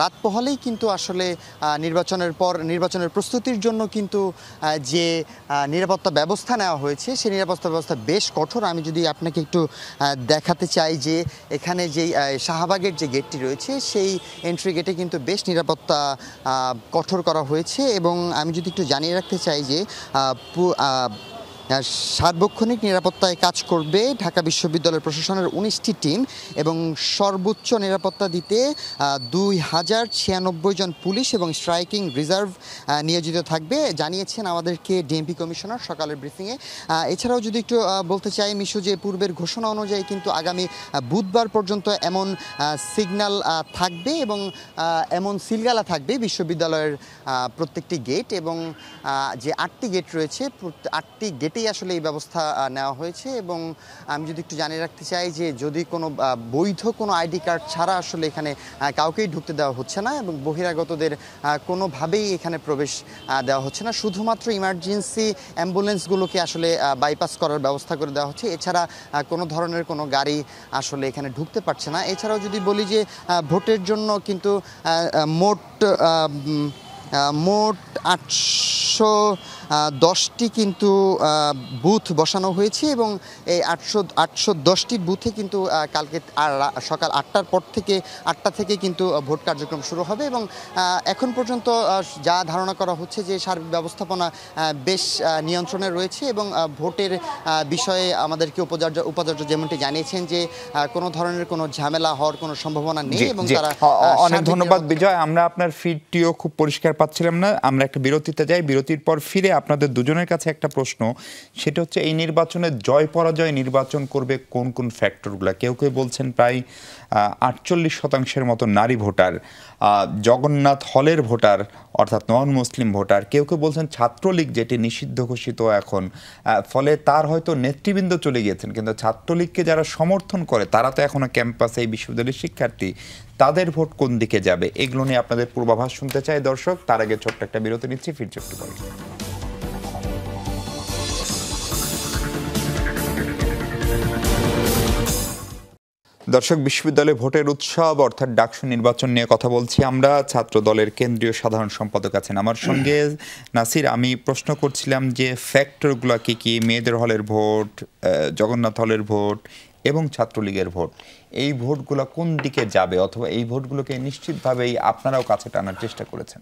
রাত পোহালেই কিন্তু আসলে নির্বাচনের প্রস্তুতির জন্য কিন্তু যে নিরাপত্তা ব্যবস্থা নেওয়া হয়েছে সেই নিরাপত্তা ব্যবস্থা বেশ কঠোর। আমি যদি আপনাকে একটু দেখাতে চাই যে এখানে যেই শাহবাগের যে গেটটি রয়েছে সেই এন্ট্রি গেটে কিন্তু বেশ নিরাপত্তা কঠোর করা হয়েছে। এবং আমি যদি একটু জানিয়ে রাখতে চাই যে সার্বক্ষণিক নিরাপত্তায় কাজ করবে ঢাকা বিশ্ববিদ্যালয় প্রশাসনের 19টি টিম এবং সর্বোচ্চ নিরাপত্তা দিতে 2096 জন পুলিশ এবং স্ট্রাইকিং রিজার্ভ নিয়োজিত থাকবে, জানিয়েছেন আমাদেরকে ডিএমপি কমিশনার সকালের ব্রিফিংয়ে। এছাড়াও যদি একটু বলতে চাই মিশু, যে পূর্বের ঘোষণা অনুযায়ী কিন্তু আগামী বুধবার পর্যন্ত এমন সিগন্যাল থাকবে এবং এমন সিলগালা থাকবে বিশ্ববিদ্যালয়ের প্রত্যেকটি গেট, এবং যে 8টি গেট রয়েছে 8টি গেটে ক্ষেত্রেই আসলে এই ব্যবস্থা নেওয়া হয়েছে। এবং আমি যদি একটু জানিয়ে রাখতে চাই যে যদি কোনো বৈধ কোনো আইডি কার্ড ছাড়া আসলে এখানে কাউকেই ঢুকতে দেওয়া হচ্ছে না এবং বহিরাগতদের কোনোভাবেই এখানে প্রবেশ দেওয়া হচ্ছে না। শুধুমাত্র ইমার্জেন্সি অ্যাম্বুলেন্সগুলোকে আসলে বাইপাস করার ব্যবস্থা করে দেওয়া হচ্ছে, এছাড়া কোনো ধরনের কোনো গাড়ি আসলে এখানে ঢুকতে পারছে না। এছাড়াও যদি বলি যে ভোটের জন্য কিন্তু মোট 810টি কিন্তু বুথ বসানো হয়েছে এবং এই 810টি বুথে কিন্তু কালকে সকাল 8টার পর থেকে 8টা থেকে কিন্তু ভোট কার্যক্রম শুরু হবে। এবং এখন পর্যন্ত যা ধারণা করা হচ্ছে যে সার্বিক ব্যবস্থাপনা বেশ নিয়ন্ত্রণে রয়েছে এবং ভোটের বিষয়ে আমাদেরকে উপাচার্য যেমনটি জানিয়েছেন যে কোনো ধরনের কোনো ঝামেলা হওয়ার কোনো সম্ভাবনা নেই এবং তারা অনেক ধন্যবাদ বিজয়। আমরা আপনার ফিডটিও খুব পরিষ্কার পাচ্ছিলাম না, আমরা একটা বিরতিতে যাই, বিরতির পর ফিরে আপনাদের দুজনের কাছে একটা প্রশ্ন, সেটা হচ্ছে এই নির্বাচনে জয় পরাজয় নির্বাচন করবে কোন কোন ফ্যাক্টরগুলো। কেউ কেউ বলছেন প্রায় 48% মতো নারী ভোটার, জগন্নাথ হলের ভোটার অর্থাৎ নন মুসলিম ভোটার, কেউ কেউ বলছেন ছাত্রলীগ যেটি নিষিদ্ধ ঘোষিত এখন, ফলে তার হয়তো নেতৃবৃন্দ চলে গিয়েছেন, কিন্তু ছাত্রলীগকে যারা সমর্থন করে তারা তো এখনো ক্যাম্পাসে এই বিশ্ববিদ্যালয়ের শিক্ষার্থী, তাদের ভোট কোন দিকে যাবে, এগুলো নিয়ে আপনাদের পূর্বাভাস শুনতে চাই দর্শক। তার আগে ছোট্ট একটা বিরতি নিচ্ছি, ফিরছি একটু পরে। দর্শক, বিশ্ববিদ্যালয়ে ভোটের উৎসব অর্থাৎ ডাকসু নির্বাচন নিয়ে কথা বলছি আমরা। ছাত্র দলের কেন্দ্রীয় সাধারণ সম্পাদক আছেন আমার সঙ্গে নাসির। আমি প্রশ্ন করছিলাম যে ফ্যাক্টরগুলো কি কি, মেয়েদের হলের ভোট, জগন্নাথ হলের ভোট এবং ছাত্রলীগের ভোট, এই ভোটগুলো কোন দিকে যাবে অথবা এই ভোটগুলোকে নিশ্চিতভাবেই আপনারাও কাছে টানার চেষ্টা করেছেন?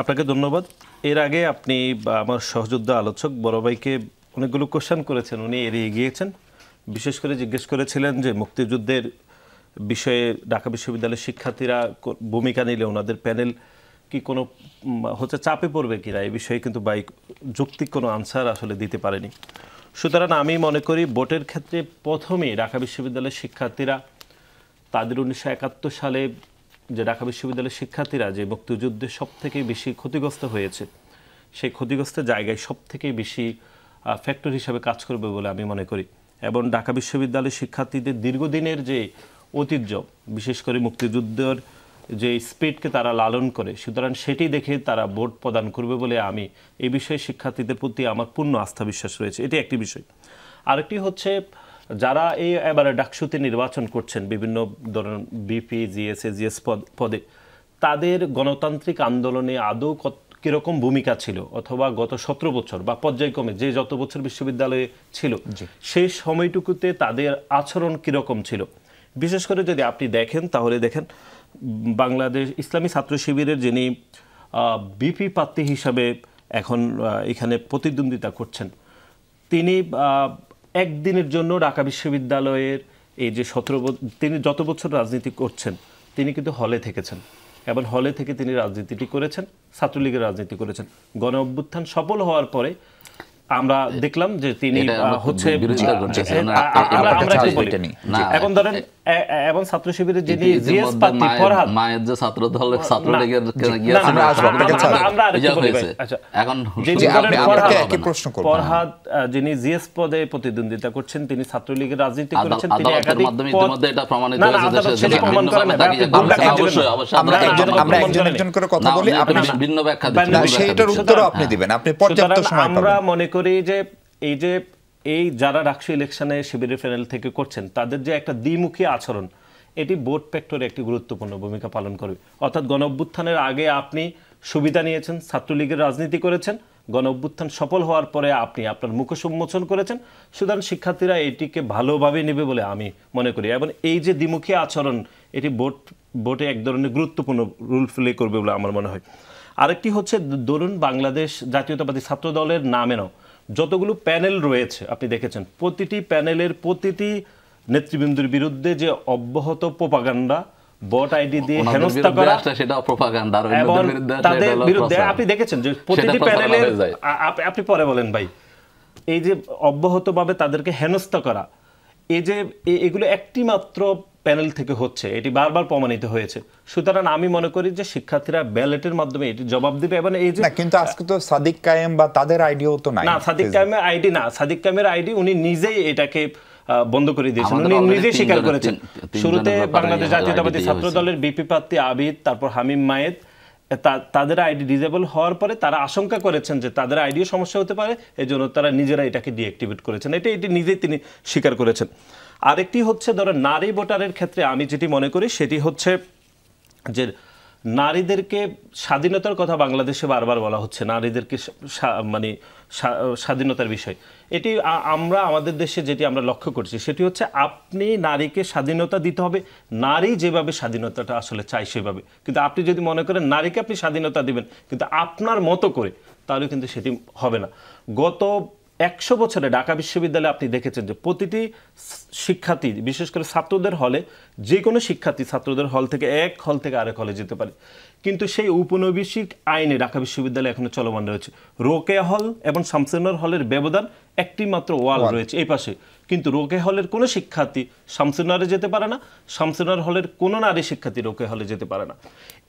আপনাকে ধন্যবাদ। এর আগে আপনি আমার সহযোদ্ধা আলোচক বড় ভাইকে অনেকগুলো কোশ্চেন করেছেন, উনি এড়িয়ে গিয়েছেন। বিশেষ করে জিজ্ঞেস করেছিলেন যে মুক্তিযুদ্ধের বিষয়ে ঢাকা বিশ্ববিদ্যালয়ের শিক্ষার্থীরা ভূমিকা নিলে ওনাদের প্যানেল কি কোনো চাপে পড়বে কিনা, এই বিষয়ে কিন্তু যৌক্তিক কোনো আনসার আসলে দিতে পারেনি। সুতরাং আমি মনে করি ভোটের ক্ষেত্রে প্রথমেই ঢাকা বিশ্ববিদ্যালয়ের শিক্ষার্থীরা তাদের 1971 সালে যে ঢাকা বিশ্ববিদ্যালয়ের শিক্ষার্থীরা যে মুক্তিযুদ্ধে সব থেকে বেশি ক্ষতিগ্রস্ত হয়েছে, সেই ক্ষতিগ্রস্ত জায়গায় সব থেকে বেশি ফ্যাক্টর হিসাবে কাজ করবে বলে আমি মনে করি। এবং ঢাকা বিশ্ববিদ্যালয়ের শিক্ষার্থীদের দীর্ঘদিনের যে ঐতিহ্য, বিশেষ করে মুক্তিযুদ্ধের যে স্পিরিটকে তারা লালন করে, সুতরাং সেটি দেখে তারা ভোট প্রদান করবে বলে আমি এই বিষয়ে শিক্ষার্থীদের প্রতি আমার পূর্ণ আস্থা বিশ্বাস রয়েছে। এটি একটি বিষয়। আরেকটি হচ্ছে যারা এই এবারে ডাকসুতে নির্বাচন করছেন বিভিন্ন ধরনের বিপি, জিএসএ, জিএস পদে, তাদের গণতান্ত্রিক আন্দোলনে আদৌ কীরকম ভূমিকা ছিল, অথবা গত 17 বছর বা পর্যায়ক্রমে যে যত বছর বিশ্ববিদ্যালয়ে ছিল সেই সময়টুকুতে তাদের আচরণ কীরকম ছিল। বিশেষ করে যদি আপনি দেখেন তাহলে দেখেন বাংলাদেশ ইসলামী ছাত্র শিবিরের যিনি বিপি প্রার্থী হিসাবে এখন এখানে প্রতিদ্বন্দ্বিতা করছেন, তিনি একদিনের জন্য ঢাকা বিশ্ববিদ্যালয়ের এই যে তিনি যত বছর রাজনীতি করছেন তিনি কিন্তু হলে থেকেছেন এবং হলে থেকে তিনি রাজনীতিটি করেছেন, ছাত্রলীগের রাজনীতি করেছেন। গণ অভ্যুত্থান সফল হওয়ার পরে আমরা দেখলাম যে তিনি হচ্ছে এখন ধরেন এবং ছাত্র শিবিরের যিনি জিএস প্রার্থী ফরহাদ, মায়ের যে ছাত্র দল ছাত্রলীগের ফরহাদ যিনি জিএস পদে প্রতিদ্বন্দ্বিতা করছেন, তিনি ছাত্রলীগের রাজনীতি করেছেন, তিনি একাধিক আমরা মনে করি যে এই যারা ডাকসু ইলেকশনে শিবিরের প্যানেল থেকে করছেন তাদের যে একটা দ্বিমুখী আচরণ, এটি ভোট ফ্যাক্টরে একটি গুরুত্বপূর্ণ ভূমিকা পালন করবে। অর্থাৎ গণ অভ্যুত্থানের আগে আপনি সুবিধা নিয়েছেন, ছাত্রলীগের রাজনীতি করেছেন, গণ অভ্যুত্থান সফল হওয়ার পরে আপনি আপনার মুখোশ উন্মোচন করেছেন। সুতরাং শিক্ষার্থীরা এটিকে ভালোভাবে নেবে বলে আমি মনে করি এবং এই যে দ্বিমুখী আচরণ এটি ভোটে এক ধরনের গুরুত্বপূর্ণ রোল প্লে করবে বলে আমার মনে হয়। আরেকটি হচ্ছে ধরুন বাংলাদেশ জাতীয়তাবাদী ছাত্র দলের নামেও যতগুলো প্যানেল রয়েছে আপনি দেখেছেন, প্রতিটি প্যানেলের প্রতিটি নেতৃবৃন্দের বিরুদ্ধে যে অব্যাহত প্রোপাগান্ডা, ভোট আইডি দিয়ে হেনস্থা করা, সেটা প্রোপাগান্ডা এবং তাদের বিরুদ্ধে আপনি দেখেছেন যে প্রতিটি প্যানেলের, আপনি পরে বলেন ভাই, এই যে অব্যাহতভাবে তাদেরকে হেনস্থা করা, এই যে এগুলো একটি মাত্র প্যানেল থেকে হচ্ছে, এটি বারবার প্রমাণিত হয়েছে। সুতরাং আমি মনে করি যে শিক্ষার্থীরা ব্যালটের মাধ্যমে এটি জবাব দিবে। এবং এই যে কিন্তু আজকে তো সাদিক কায়েম বা তাদের আইডিও তো নাই। না, সাদিক কায়েমের আইডি না, সাদিক কায়েমের আইডি উনি নিজেই এটাকে বন্ধ করে দিয়েছেন, উনি নিজেই স্বীকার করেছেন। শুরুতে বাংলাদেশ জাতীয়তাবাদী ছাত্র দলের বিপি প্রার্থী আবিদ, তারপর হামিম মায়েদ, তাদের আইডি ডিজেবল হওয়ার পরে তারা আশঙ্কা করেছেন যে তাদের আইডিও সমস্যা হতে পারে, এই জন্য তারা নিজেরা এটাকে ডিঅ্যাক্টিভেট করেছেন। এটি নিজেই তিনি স্বীকার করেছেন। আরেকটি হচ্ছে ধরো নারী ভোটারের ক্ষেত্রে আমি যেটি মনে করি সেটি হচ্ছে যে নারীদেরকে স্বাধীনতার কথা বাংলাদেশে বারবার বলা হচ্ছে, নারীদেরকে মানে স্বাধীনতার বিষয়। এটি আমরা আমাদের দেশে যেটি আমরা লক্ষ্য করছি সেটি হচ্ছে আপনি নারীকে স্বাধীনতা দিতে হবে, নারী যেভাবে স্বাধীনতাটা আসলে চাই সেভাবে। কিন্তু আপনি যদি মনে করেন নারীকে আপনি স্বাধীনতা দিবেন কিন্তু আপনার মতো করে, তাহলে কিন্তু সেটি হবে না। গত 100 বছরে ঢাকা বিশ্ববিদ্যালয়ে আপনি দেখেছেন যে প্রতিটি শিক্ষার্থী, বিশেষ করে ছাত্রদের হলে, যে কোনো শিক্ষার্থী ছাত্রদের হল থেকে এক হল থেকে আরেক হলে যেতে পারে। কিন্তু সেই উপনিবেশিক আইনে ঢাকা বিশ্ববিদ্যালয়ে এখনো চলমান রয়েছে। রোকেয়া হল এবং শামসুন্নাহর হলের ব্যবধান একটি মাত্র ওয়াল রয়েছে এই পাশে, কিন্তু রোকেয়া হলের কোনো শিক্ষার্থী শামসুন্নাহরে যেতে পারে না, শামসুন্নাহর হলের কোনো নারী শিক্ষার্থী রোকেয়া হলে যেতে পারে না।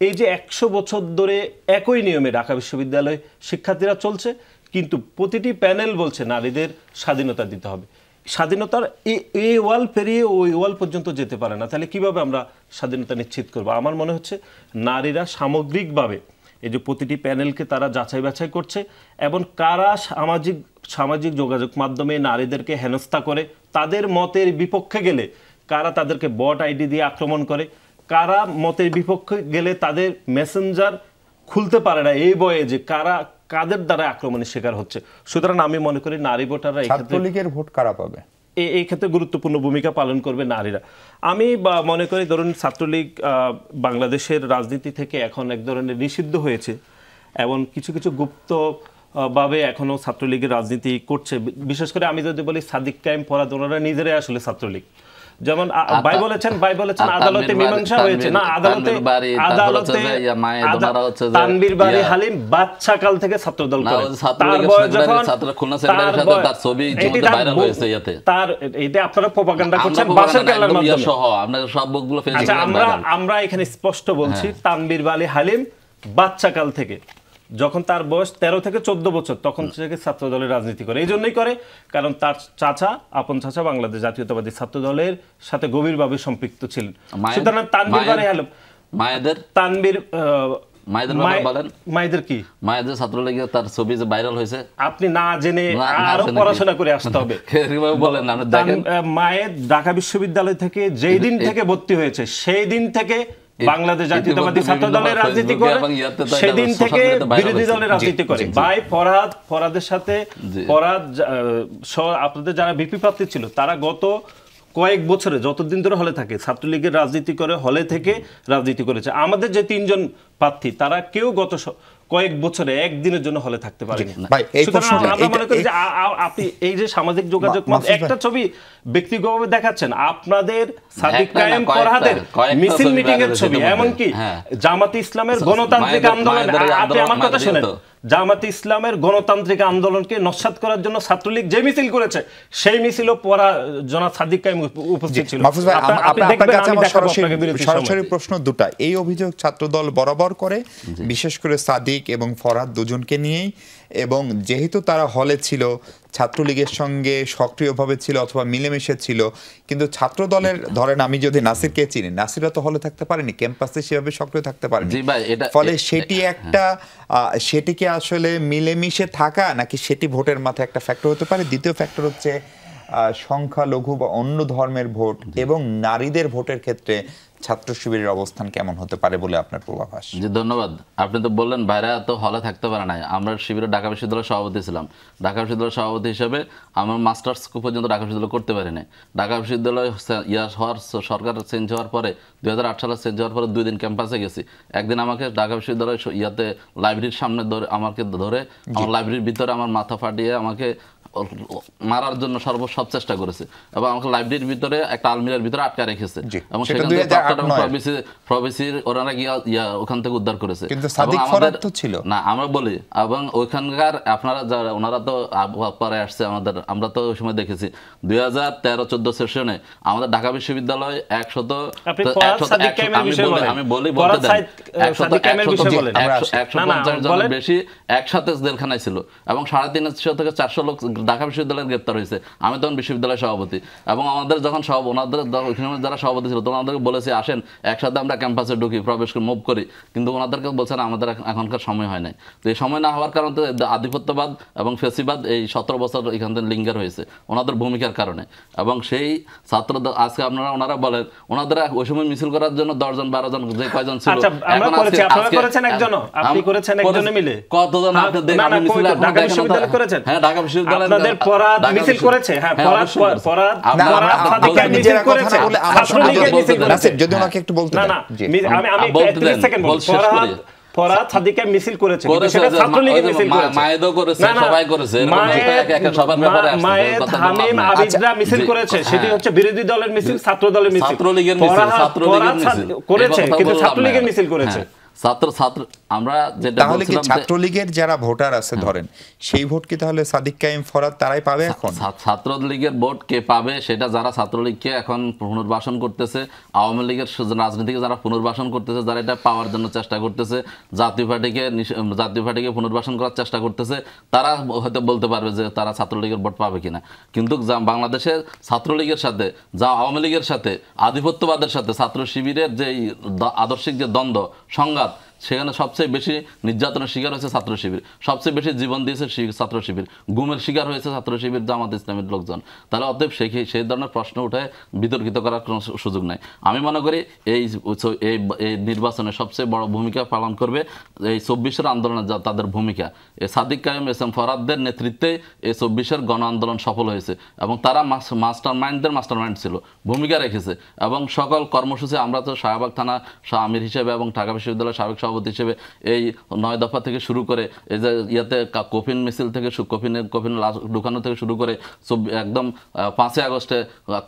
এই যে 100 বছর ধরে একই নিয়মে ঢাকা বিশ্ববিদ্যালয়ে শিক্ষার্থীরা চলছে, কিন্তু প্রতিটি প্যানেল বলছে নারীদের স্বাধীনতা দিতে হবে। স্বাধীনতার এই ওয়াল পেরিয়ে ওই ওয়াল পর্যন্ত যেতে পারে না, তাহলে কিভাবে আমরা স্বাধীনতা নিশ্চিত করব? আমার মনে হচ্ছে নারীরা সামগ্রিকভাবে এই যে প্রতিটি প্যানেলকে তারা যাচাই বাছাই করছে, এবং কারা সামাজিক যোগাযোগ মাধ্যমে নারীদেরকে হেনস্থা করে, তাদের মতের বিপক্ষে গেলে কারা তাদেরকে বট আইডি দিয়ে আক্রমণ করে, কারা মতের বিপক্ষে গেলে তাদের মেসেঞ্জার খুলতে পারে না এই বয়ে যে কাদের দ্বারা আক্রমণের শিকার হচ্ছে। সুতরাং আমি মনে করি নারী ভোটাররা ছাত্রলীগের ভোট কারা পাবে এই ক্ষেত্রে গুরুত্বপূর্ণ ভূমিকা পালন করবে নারীরা। আমি মনে করি ধরুন ছাত্রলীগ বাংলাদেশের রাজনীতি থেকে এখন এক ধরনের নিষিদ্ধ হয়েছে, এবং কিছু কিছু গুপ্ত ভাবে এখনো ছাত্রলীগের রাজনীতি করছে। বিশেষ করে আমি যদি বলি সাদিক কায়েম ফরহাদ, ওনারা নিজেরাই আসলে ছাত্রলীগ। যেমন ভাই বলেছেন আদালতে মীমাংসা হয়েছে না, আদালতে তানভীর বারী হালিম বাচ্চা কাল থেকে ছাত্রদল করে, তার বয়স যখন তার এটা আপনারা প্রপাগান্ডা করছেন বাসের কেল্লার মাধ্যমে। আচ্ছা, আমরা এখানে স্পষ্ট বলছি তানভীর বারী হালিম বাচ্চা কাল থেকে, যখন তার বয়স 13 থেকে 14 বছর, তখন থেকে ছাত্র দলের রাজনীতি করে। এই জন্যই করে কারণ তার আপন চাচা বাংলাদেশ জাতীয়তাবাদী ছাত্র দলের সাথে গভীরভাবে সম্পৃক্ত ছিলেন। সুতরাং তানভীর বারী হালিম মায়েদের কি মায়েদের ছাত্রলীগে তার ছবি যে ভাইরাল হয়েছে, আপনি না জেনে আরো পড়াশোনা করে আসতে হবে। মায়ের ঢাকা বিশ্ববিদ্যালয় থেকে যেই দিন থেকে ভর্তি হয়েছে সেই দিন থেকে বাংলাদেশ জাতীয়তাবাদী ছাত্র দলের রাজনীতি করে, সেদিন থেকে বিরোধী দলের রাজনীতি করে। ভাই ফরহাদের সাথে আপনাদের যারা বিপি প্রার্থী ছিল তারা গত কয়েক বছরে যতদিন ধরে হলে থাকে ছাত্রলীগের রাজনীতি করে, হলে থেকে রাজনীতি করেছে। আমাদের যে 3 জন প্রার্থী তারা কেউ গত কয়েক বছরে একদিনের জন্য হলে থাকতে পারেনি। আমরা মনে করি যে আপনি এই যে সামাজিক যোগাযোগ একটা ছবি ব্যক্তিগতভাবে দেখাচ্ছেন, আপনাদের সাদিক কায়েম ফরহাদের মিছিল মিটিং এর ছবি, এমনকি জামাতে ইসলামের গণতান্ত্রিক আন্দোলন, আপনি আমার কথা শুনেন, জামাতে ইসলামের গণতান্ত্রিক আন্দোলনকে নস্যাৎ করার জন্য ছাত্রলীগ যে মিছিল করেছে সেই মিছিলও জনাব সাদিক কায়েম উপস্থিত ছিল। সরাসরি প্রশ্ন দুটা, এই অভিযোগ ছাত্রদল বরাবর করে, বিশেষ করে সাদিক এবং ফরহাদ দুজনকে নিয়েই, এবং যেহেতু তারা হলে ছিল, ছাত্রলীগের সঙ্গে সক্রিয়ভাবে ছিল অথবা মিলেমিশে ছিল, কিন্তু ছাত্র দলের ধরেন আমি যদি নাসিরকে চিনি, নাসিরও তো হলে থাকতে পারেনি, ক্যাম্পাসে সেভাবে সক্রিয় থাকতে পারেনি, ফলে সেটি একটা সেটিকে আসলে মিলেমিশে থাকা নাকি সেটি ভোটের মাথায় একটা ফ্যাক্টর হতে পারে। দ্বিতীয় ফ্যাক্টর হচ্ছে সংখ্যালঘু বা অন্য ধর্মের ভোট এবং নারীদের ভোটের ক্ষেত্রে ছাত্র শিবিরের অবস্থান কেমন হতে পারে বলে আপনার পূর্বাভাস? জি ধন্যবাদ। আপনি তো বললেন ভাইরা তো হলে থাকতে পারে নাই। আমরা শিবিরের ঢাকা বিশ্ববিদ্যালয়ের সভাপতি ছিলাম। ঢাকা বিশ্ববিদ্যালয়ের সভাপতি হিসেবে আমার মাস্টার্স পর্যন্ত ঢাকা বিশ্ববিদ্যালয় করতে পারি নাই। ঢাকা বিশ্ববিদ্যালয় সরকার চেঞ্জ হওয়ার পরে 2008 সালে চেঞ্জ হওয়ার পরে 2 দিন ক্যাম্পাসে গেছি। একদিন আমাকে ঢাকা বিশ্ববিদ্যালয় লাইব্রেরির সামনে আমাকে ধরে আমার লাইব্রেরির ভিতরে আমার মাথা ফাটিয়ে আমাকে মারার জন্য সব চেষ্টা করেছে এবং আমাকে লাইব্রেরির ভিতরে একটা আলমিরার ভিতরে আটকা রেখেছে এবং সেটা সেখান থেকে 2008 প্রভিসির ওনারা গিয়ে ওখান থেকে উদ্ধার করেছে। কিন্তু সাদিক ফরহাদ তো ছিল না, আমরা বলি এবং ওইখানকার আপনারা যারা ওনারা তো পরে আসছে আমাদের, আমরা তো ওই সময় দেখেছি 2013-14 সেশনে আমাদের ঢাকা বিশ্ববিদ্যালয় 150 জনের বেশি একসাথে জেলখানায় ছিল এবং 350 থেকে 400 লোক ঢাকা বিশ্ববিদ্যালয়ে গ্রেপ্তার হয়েছে। আমি তখন বিশ্ববিদ্যালয় সভাপতি এবং আমাদের যখন ওনাদের যারা সভাপতি ছিল তখন আমাদেরকে বলেছি আসেন একসাথে আমরা ক্যাম্পাসে ঢুকি, প্রবেশ করে মুভ করি, কিন্তু ওনাদেরকে বলছেন আমাদের এখনকার সময় হয় নাই। তো এই সময় না হওয়ার কারণে আধিপত্যবাদ এবং ফেসিবাদ এই 17 বছর এখান থেকে লিঙ্গার হয়েছে ওনাদের ভূমিকার কারণে। এবং সেই ছাত্র আজকে ওনারা বলেন ওনাদের ওই সময় মিছিল করার জন্য 10 জন 12 জন যে কয়জন ছিল, কতজন আপনি দেখেন মিছিল ঢাকা বিশ্ববিদ্যালয় করেছেন? হ্যাঁ, ঢাকা বিশ্ববিদ্যালয় আপনাদের পরাদ মিছিল করেছে। হ্যাঁ, পরাদ সাদিকা মিছিল করেছে। ছাত্রলীগের মিছিল করেছে। যদি আমাকে একটু বলতে দেন। আমি 30 সেকেন্ড বলবো। ফরহাদ সাদিকা মিছিল করেছে, কিন্তু সেটা ছাত্রলীগের মিছিল করেছে। মায়েদও করেছে, সবাই করেছে, সবার ব্যাপারে আসছে। মায়েদ, হামিম, আবিদরা মিছিল করেছে, সেটি হচ্ছে বিরোধী দলের মিছিল, ছাত্র দলের মিছিল। ছাত্রলীগের মিছিল, ছাত্রলীগের মিছিল করেছে, কিন্তু ছাত্রলীগের মিছিল করেছে। আমরা যেটা তাহলে কি ছাত্রলীগের যারা ভোটার আছে ধরেন সেই ভোট কি তাহলে সাদিক কায়েম ফরহাদ তারাই পাবে? এখন ছাত্রলীগের ভোট কে পাবে সেটা যারা ছাত্রলীগকে এখন পুনর্বাসন করতেছে, আওয়ামী লীগের রাজনীতিকে যারা পুনর্বাসন করতেছে, যারা এটা পাওয়ার জন্য চেষ্টা করতেছে, জাতীয় পার্টিকে পুনর্বাসন করার চেষ্টা করতেছে, তারা হয়তো বলতে পারবে যে তারা ছাত্রলীগের ভোট পাবে কিনা। কিন্তু বাংলাদেশের ছাত্রলীগের সাথে আওয়ামী লীগের সাথে আধিপত্যবাদের সাথে ছাত্র শিবিরের যে আদর্শিক যে দ্বন্দ্ব সংঘাত, সেখানে সবচেয়ে বেশি নির্যাতনের শিকার হয়েছে ছাত্র শিবির, সবচেয়ে বেশি জীবন দিয়েছে ছাত্র শিবির, গুমের শিকার হয়েছে ছাত্র শিবির, জামাত ইসলামের লোকজন। তাহলে অতএব সেই ধরনের প্রশ্ন উঠে বিতর্কিত করার কোনো সুযোগ নাই। আমি মনে করি এই নির্বাচনে সবচেয়ে বড় ভূমিকা পালন করবে এই 24-এর আন্দোলনে তাদের ভূমিকা। এই সাদিক কায়েম এস এম ফরহাদের নেতৃত্বে এই 24-এর গণ আন্দোলন সফল হয়েছে এবং তারা মাস্টার মাইন্ড ছিল, ভূমিকা রেখেছে এবং সকল কর্মসূচি আমরা তো শাহবাগ থানা আমির হিসেবে এবং ঢাকা বিশ্ববিদ্যালয়ের সাবেক সভাপতি হিসেবে এই 9 দফা থেকে শুরু করে এই যে ইয়াতে কফিন মিছিল থেকে কফিন ঢুকানো থেকে শুরু করে একদম 5 আগস্টে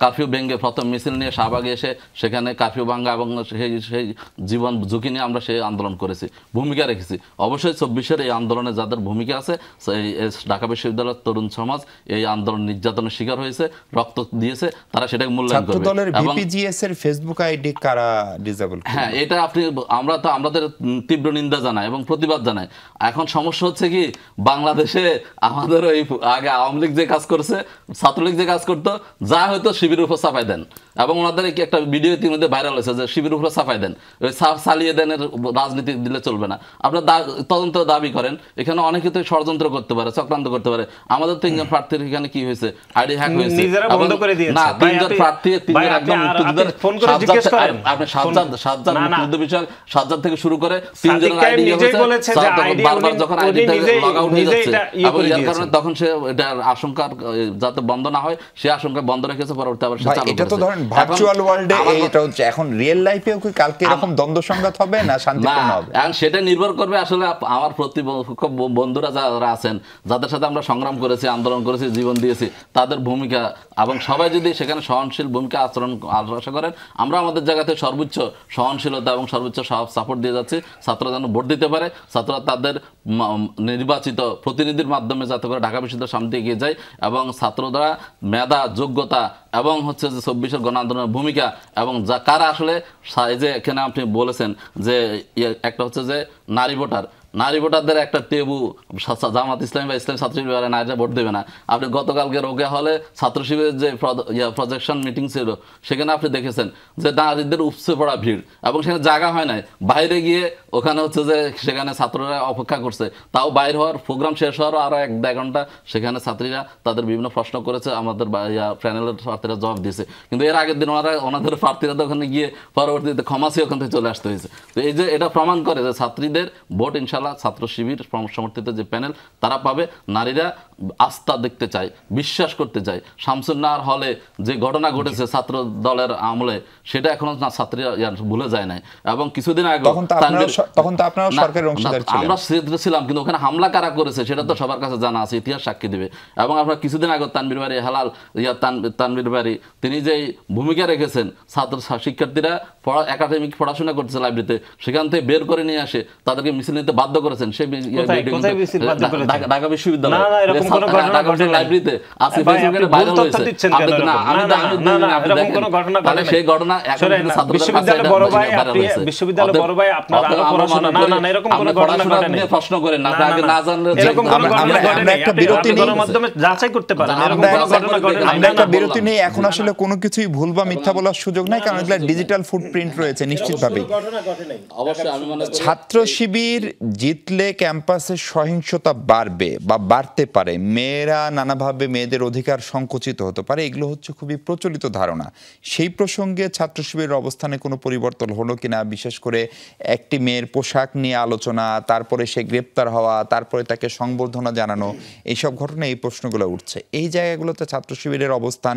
কারফিউ ভেঙে প্রথম মিছিল নিয়ে শাহবাগে এসে সেখানে কারফিউ ভাঙ্গা এবং সেই জীবন ঝুঁকি নিয়ে আমরা সেই আন্দোলন করেছি, ভূমিকা রেখেছি। অবশ্যই 24-এর এই আন্দোলনে যাদের ভূমিকা আছে, ঢাকা বিশ্ববিদ্যালয়ের তরুণ সমাজ এই আন্দোলন নির্যাতনের শিকার হয়েছে, রক্ত দিয়েছে, তারা সেটাকে মূল্যায়ন করবে। ছাত্রদলের ভিপিজিএস এর ফেসবুক আইডি কারা ডিসেবল? হ্যাঁ, এটা আমাদের তীব্র নিন্দা জানাই এবং প্রতিবাদ জানাই। এখন সমস্যা হচ্ছে কি, বাংলাদেশে আমাদের ওই আগে আওয়ামী লীগ যে কাজ করছে, ছাত্রলীগ যে কাজ করতো, যা হয়তো শিবিরের উপর চাপাই দেন এবং ওনাদের একটা ভিডিও ইতিমধ্যে ভাইরাল হয়েছে যে শিবিরের উপর চাপাই দেন, ওই চালিয়ে দেনের রাজনীতি দিলে চলবে না। আপনার তদন্ত দাবি করেন, এখানে অনেকে তো ষড়যন্ত্র করতে পারে, চক্রান্ত করতে পারে। আমাদের 3 জন প্রার্থীর এখানে কি হয়েছে, আইডি হ্যাক হয়েছে না, 3 জন প্রার্থী, 3 জন একদম মুক্তিযোদ্ধার, আপনি সাজ্জাদ বিষয় সাজ্জাদ থেকে শুরু করে 3 জনের আইডি হয়েছে, বারবার যখন আইডি লগ আউট হয়ে যাচ্ছে এবং এর কারণে তখন সে এটা আশঙ্কা যাতে বন্ধ না হয় সে আশঙ্কা বন্ধ রেখেছে, পরবর্তী আবার সে চালু করেছে। এটা তো ধরেন ভার্চুয়াল ওয়ার্ল্ডে এটা হচ্ছে, এখন রিয়েল লাইফেও কি কালকে এরকম দ্বন্দ্ব সংঘাত হবে না শান্তিপূর্ণ হবে? এখন সেটা নির্ভর করবে আসলে আমার প্রতিপক্ষ বন্ধুরা যারা আছেন, যাদের সাথে আমরা সংগ্রাম করেছি, আন্দোলন করেছি, জীবন দিয়েছি, তাদের ভূমিকা এবং সবাই যদি সেখানে সহনশীল ভূমিকা আশা করেন, আমরা আমাদের জায়গাতে সর্বোচ্চ সহনশীলতা এবং সর্বোচ্চ সাপোর্ট দিয়ে যাচ্ছি। ছাত্ররা যেন ভোট দিতে পারে, ছাত্ররা তাদের নির্বাচিত প্রতিনিধির মাধ্যমে যাতে করে ঢাকা বিশ্ববিদ্যালয়ের সামনে এগিয়ে যায় এবং ছাত্ররা মেধা, যোগ্যতা এবং হচ্ছে যে 24-এর গণ আন্দোলনের ভূমিকা এবং কারা আসলে যে এখানে আপনি বলেছেন যে একটা হচ্ছে যে নারী ভোটারদের একটা টেবু, জামাত ইসলামী বা ইসলামী ছাত্র শিবিরের নারীরা ভোট দেবে না। আপনি গতকালকে রোগে হলে ছাত্র শিবিরের যে প্রজেকশন মিটিং ছিল, সেখানে আপনি দেখেছেন যে নারীদের উপচে পড়া ভিড় এবং সেখানে জায়গা হয় নাই, বাইরে গিয়ে ওখানে হচ্ছে যে সেখানে ছাত্ররা অপেক্ষা করছে, তাও বাইরে হওয়ার প্রোগ্রাম শেষ হওয়ারও আরও 1-2 ঘন্টা সেখানে ছাত্রীরা তাদের বিভিন্ন প্রশ্ন করেছে, আমাদের প্যানেলের প্রার্থীরা জবাব দিয়েছে। কিন্তু এর আগের দিন ওনাদের প্রার্থীরা তো ওখানে গিয়ে পরবর্তীতে ক্ষমাসি ওখান থেকে চলে আসতে হয়েছে। তো এই যে এটা প্রমাণ করে যে ছাত্রীদের ভোট ইনশাল্লাহ ইনশাআল্লাহ ছাত্র শিবির সমর্থিত যে প্যানেল তারা পাবে। নারীরা আস্থা দেখতে চায়, বিশ্বাস করতে চায়। শামসুন্নাহার হলে যে ঘটনা ঘটেছে ছাত্র দলের আমলে, সেটা এখনো ছাত্রীরা ভুলে যায় নাই। এবং কিছুদিন আগে আমরা ছিলাম, কিন্তু ওখানে হামলা কারা করেছে সেটা তো সবার কাছে জানা আছে, ইতিহাস সাক্ষী দিবে। এবং আপনার কিছুদিন আগে তানভীর বাড়ি হেলাল তানভীর বাড়ি তিনি যে ভূমিকা রেখেছেন, ছাত্র শিক্ষার্থীরা একাডেমিক পড়াশোনা করতেছে লাইব্রেরিতে, সেখান থেকে বের করে নিয়ে আসে তাদেরকে মিছিল নিতে বাধ্য করেছেন। সেই ঢাকা বিশ্ববিদ্যালয় লাইব্রেরিতে আছে, ফেসবুকে ভাইরাল হয়েছে। সেই ঘটনা প্রশ্ন করেন না, না জানলে বিরতি নেই এখন। আসলে কোনো কিছুই ভুল বা মিথ্যা বলার সুযোগ নাই, কারণ এগুলা ডিজিটাল ফুটপ্রিন্ট রয়েছে নিশ্চিতভাবে। ছাত্র শিবির জিতলে ক্যাম্পাসে সহিংসতা বাড়বে বা বাড়তে পারে, মেয়েরা নানাভাবে মেয়েদের অধিকার সংকুচিত হতে পারে, এগুলো হচ্ছে খুবই প্রচলিত ধারণা। সেই প্রসঙ্গে ছাত্র শিবিরের অবস্থানে কোনো পরিবর্তন হলো কিনা, বিশেষ করে একটি মেয়ের পোশাক নিয়ে আলোচনা, তারপরে সে গ্রেপ্তার হওয়া, তারপরে তাকে সংবর্ধনা জানানো, এইসব ঘটনায় এই প্রশ্নগুলো উঠছে। এই জায়গাগুলোতে ছাত্র শিবিরের অবস্থান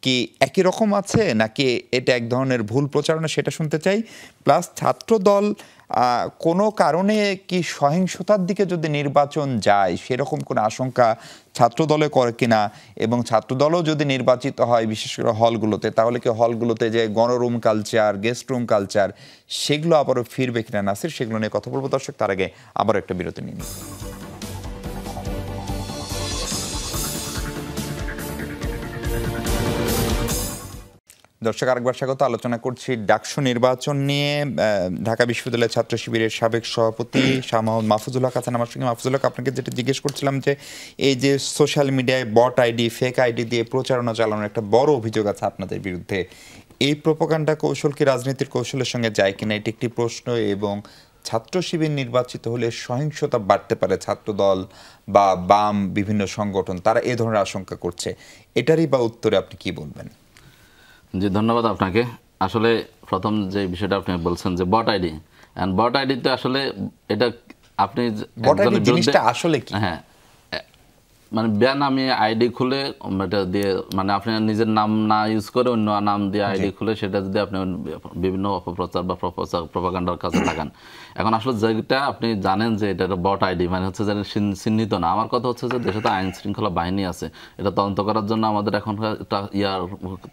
কি একই রকম আছে নাকি এটা এক ধরনের ভুল প্রচারণা, সেটা শুনতে চাই। প্লাস ছাত্র দল কোনো কারণে কি সহিংসতার দিকে যদি নির্বাচন যায় সেরকম কোনো আশঙ্কা ছাত্র দলে করে কিনা, এবং ছাত্র দলও যদি নির্বাচিত হয় বিশেষ করে হলগুলোতে, তাহলে কি হলগুলোতে যে গণরুম কালচার, গেস্ট রুম কালচার, সেগুলো আবারও ফিরবে কিনা? নাসির, সেগুলো নিয়ে কথা বলবো দর্শক, তার আগে আবারও একটা বিরতি নিন। দর্শক আরেকবার স্বাগত। আলোচনা করছি ডাকসু নির্বাচন নিয়ে। ঢাকা বিশ্ববিদ্যালয়ের ছাত্র শিবিরের সাবেক সভাপতি শাহ মোহাম্মদ মাহফুজুল হক আছেন আমার সঙ্গে। মাহফুজুল হক, আপনাকে যেটা জিজ্ঞেস করছিলাম যে এই যে সোশ্যাল মিডিয়ায় বট আইডি, ফেক আইডি দিয়ে প্রচারণা চালানোর একটা বড় অভিযোগ আছে আপনাদের বিরুদ্ধে, এই প্রোপাগান্ডা কৌশল কি রাজনীতির কৌশলের সঙ্গে যায় কিনা, এটি একটি প্রশ্ন। এবং ছাত্র শিবির নির্বাচিত হলে সহিংসতা বাড়তে পারে, ছাত্রদল বা বাম বিভিন্ন সংগঠন তারা এ ধরনের আশঙ্কা করছে, এটারই বা উত্তরে আপনি কি বলবেন? জি, ধন্যবাদ আপনাকে। আসলে প্রথম যে বিষয়টা আপনি বলছেন যে বট আইডি, এন্ড বট আইডিতে আসলে এটা আপনি জিনিসটা আসলে কি, হ্যাঁ মানে বেনামি আইডি খুলে এটা দিয়ে, মানে আপনি নিজের নাম না ইউজ করে অন্য নাম দিয়ে আইডি খুলে সেটা যদি আপনি বিভিন্ন অপপ্রচার বা প্রপাগান্ডার কাছে লাগান। এখন আসলে যেটা আপনি জানেন যে এটা বট আইডি মানে হচ্ছে যে চিহ্নিত না। আমার কথা হচ্ছে যে দেশে তো আইন শৃঙ্খলা বাহিনী আছে, এটা তদন্ত করার জন্য আমাদের এখন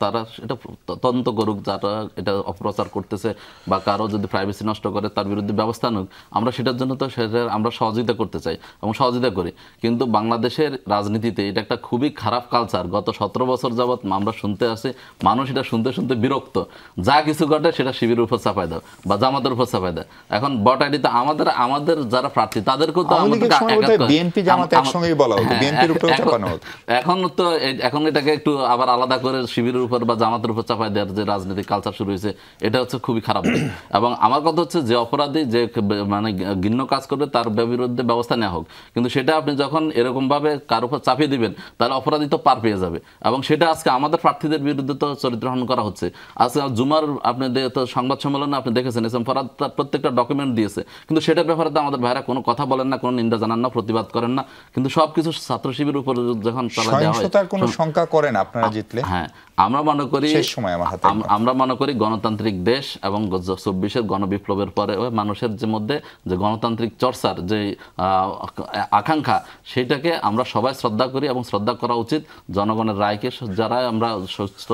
তারা এটা তদন্ত করুক, যারা এটা অপপ্রচার করতেছে বা কারো যদি প্রাইভেসি নষ্ট করে তার বিরুদ্ধে ব্যবস্থা নিক। আমরা সেটার জন্য তো সেটা আমরা সহযোগিতা করতে চাই এবং সহযোগিতা করি। কিন্তু বাংলাদেশের রাজনীতিতে এটা একটা খুবই খারাপ কালচার। গত 17 বছর যাবৎ আমরা শুনতে আসি, মানুষ এটা শুনতে শুনতে বিরক্ত। যা কিছু ঘটে সেটা শিবিরের উপর চাপায় দাও বা জামাতের উপর চাপায় দেয়। এখন বট আইডিতে আমাদের যারা প্রার্থী তাদেরকেও তো এখন এটাকে একটু আবার আলাদা করে শিবিরের উপর বা জামাতের উপর চাপায় দেওয়ার যে রাজনৈতিক কালচার শুরু হয়েছে, এটা হচ্ছে খুবই খারাপ দিক। এবং আমার কথা হচ্ছে যে অপরাধী যে মানে ঘৃণ্য কাজ করবে তার বিরুদ্ধে ব্যবস্থা নেওয়া হোক, কিন্তু সেটা আপনি যখন এরকম ভাবে কার উপর চাপিয়ে দিবেন তাহলে অপরাধী তো পার পেয়ে যাবে। এবং সেটা আজকে আমাদের প্রার্থীদের বিরুদ্ধে তো চরিত্রহরণ করা হচ্ছে। আজকে জুমার আপনি সংবাদ সম্মেলনে আপনি দেখেছেন এস এম ফরহাদ তার প্রত্যেকটা ডকুমেন্ট দিয়েছে, কিন্তু সেটার ব্যাপারে তো আমাদের ভাইরা কোনো কথা বলেন না, কোনো নিন্দা জানান না, প্রতিবাদ করেন না। কিন্তু সবকিছু ছাত্র শিবিরের উপর যখন তারা দেওয়া হয়, কোনো শঙ্কা করেন আপনারা জিতলে? হ্যাঁ, আমরা মনে করি গণতান্ত্রিক দেশ এবং 24-এর গণবিপ্লবের পরে মানুষের যে মধ্যে যে গণতান্ত্রিক চর্চার যে আকাঙ্ক্ষা, সেটাকে আমরা সবাই শ্রদ্ধা করি এবং শ্রদ্ধা করা উচিত। জনগণের রায়কে যারা আমরা সুস্থ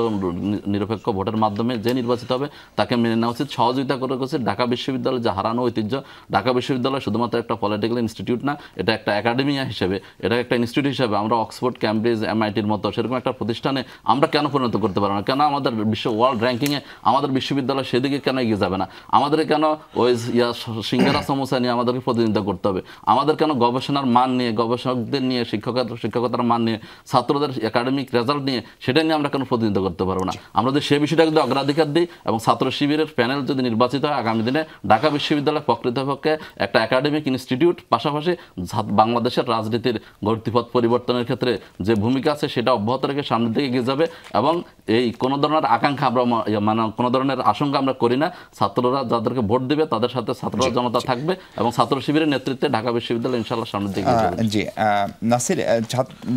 নিরপেক্ষ ভোটের মাধ্যমে যে নির্বাচিত হবে তাকে মেনে নেওয়া উচিত, সহযোগিতা করে উচিত। ঢাকা বিশ্ববিদ্যালয় যে হারানো ঐতিহ্য, ঢাকা বিশ্ববিদ্যালয় শুধুমাত্র একটা পলিটিক্যাল ইনস্টিটিউট না, এটা একটা একাডেমিয়া হিসেবে, এটা একটা ইনস্টিটিউট হিসেবে আমরা অক্সফোর্ড, ক্যামব্রিজ, MIT-র মতো সেরকম একটা প্রতিষ্ঠানে আমরা কেন পরিণত করতে পারবো না? কেন আমাদের ওয়ার্ল্ড র্যাঙ্কিংয়ে আমাদের বিশ্ববিদ্যালয় সেদিকে কেন এগিয়ে যাবে না? আমাদের কেন ওই সিঙ্গারা সমস্যা নিয়ে আমাদেরকে প্রতিনিধিত্ব করতে হবে? আমাদের কেন গবেষণার মান নিয়ে, গবেষকদের নিয়ে, শিক্ষকের শিক্ষকতার মান নিয়ে, ছাত্রদের একাডেমিক রেজাল্ট নিয়ে, সেটা নিয়ে আমরা কোনো প্রতিনিধিত্ব করতে পারবো না। আমরা যদি সে বিষয়টা যদি অগ্রাধিকার দিই এবং ছাত্র শিবিরের প্যানেল যদি নির্বাচিত হয়, আগামী দিনে ঢাকা বিশ্ববিদ্যালয় প্রকৃতপক্ষে একটা একাডেমিক ইনস্টিটিউট, পাশাপাশি বাংলাদেশের রাজনীতির গতিপথ পরিবর্তনের ক্ষেত্রে যে ভূমিকা আছে সেটা অব্যাহত রেখে সামনের দিকে এগিয়ে যাবে। এবং এই কোনো ধরনের আকাঙ্ক্ষা আমরা মানে কোনো ধরনের আশঙ্কা আমরা করি না। ছাত্ররা যাদেরকে ভোট দিবে তাদের সাথে ছাত্ররা জনতা থাকবে এবং ছাত্র শিবিরের নেতৃত্বে ঢাকা বিশ্ববিদ্যালয় ইনশাআল্লাহ সামনের দিকে এগিয়ে যাবে। জি নাসির,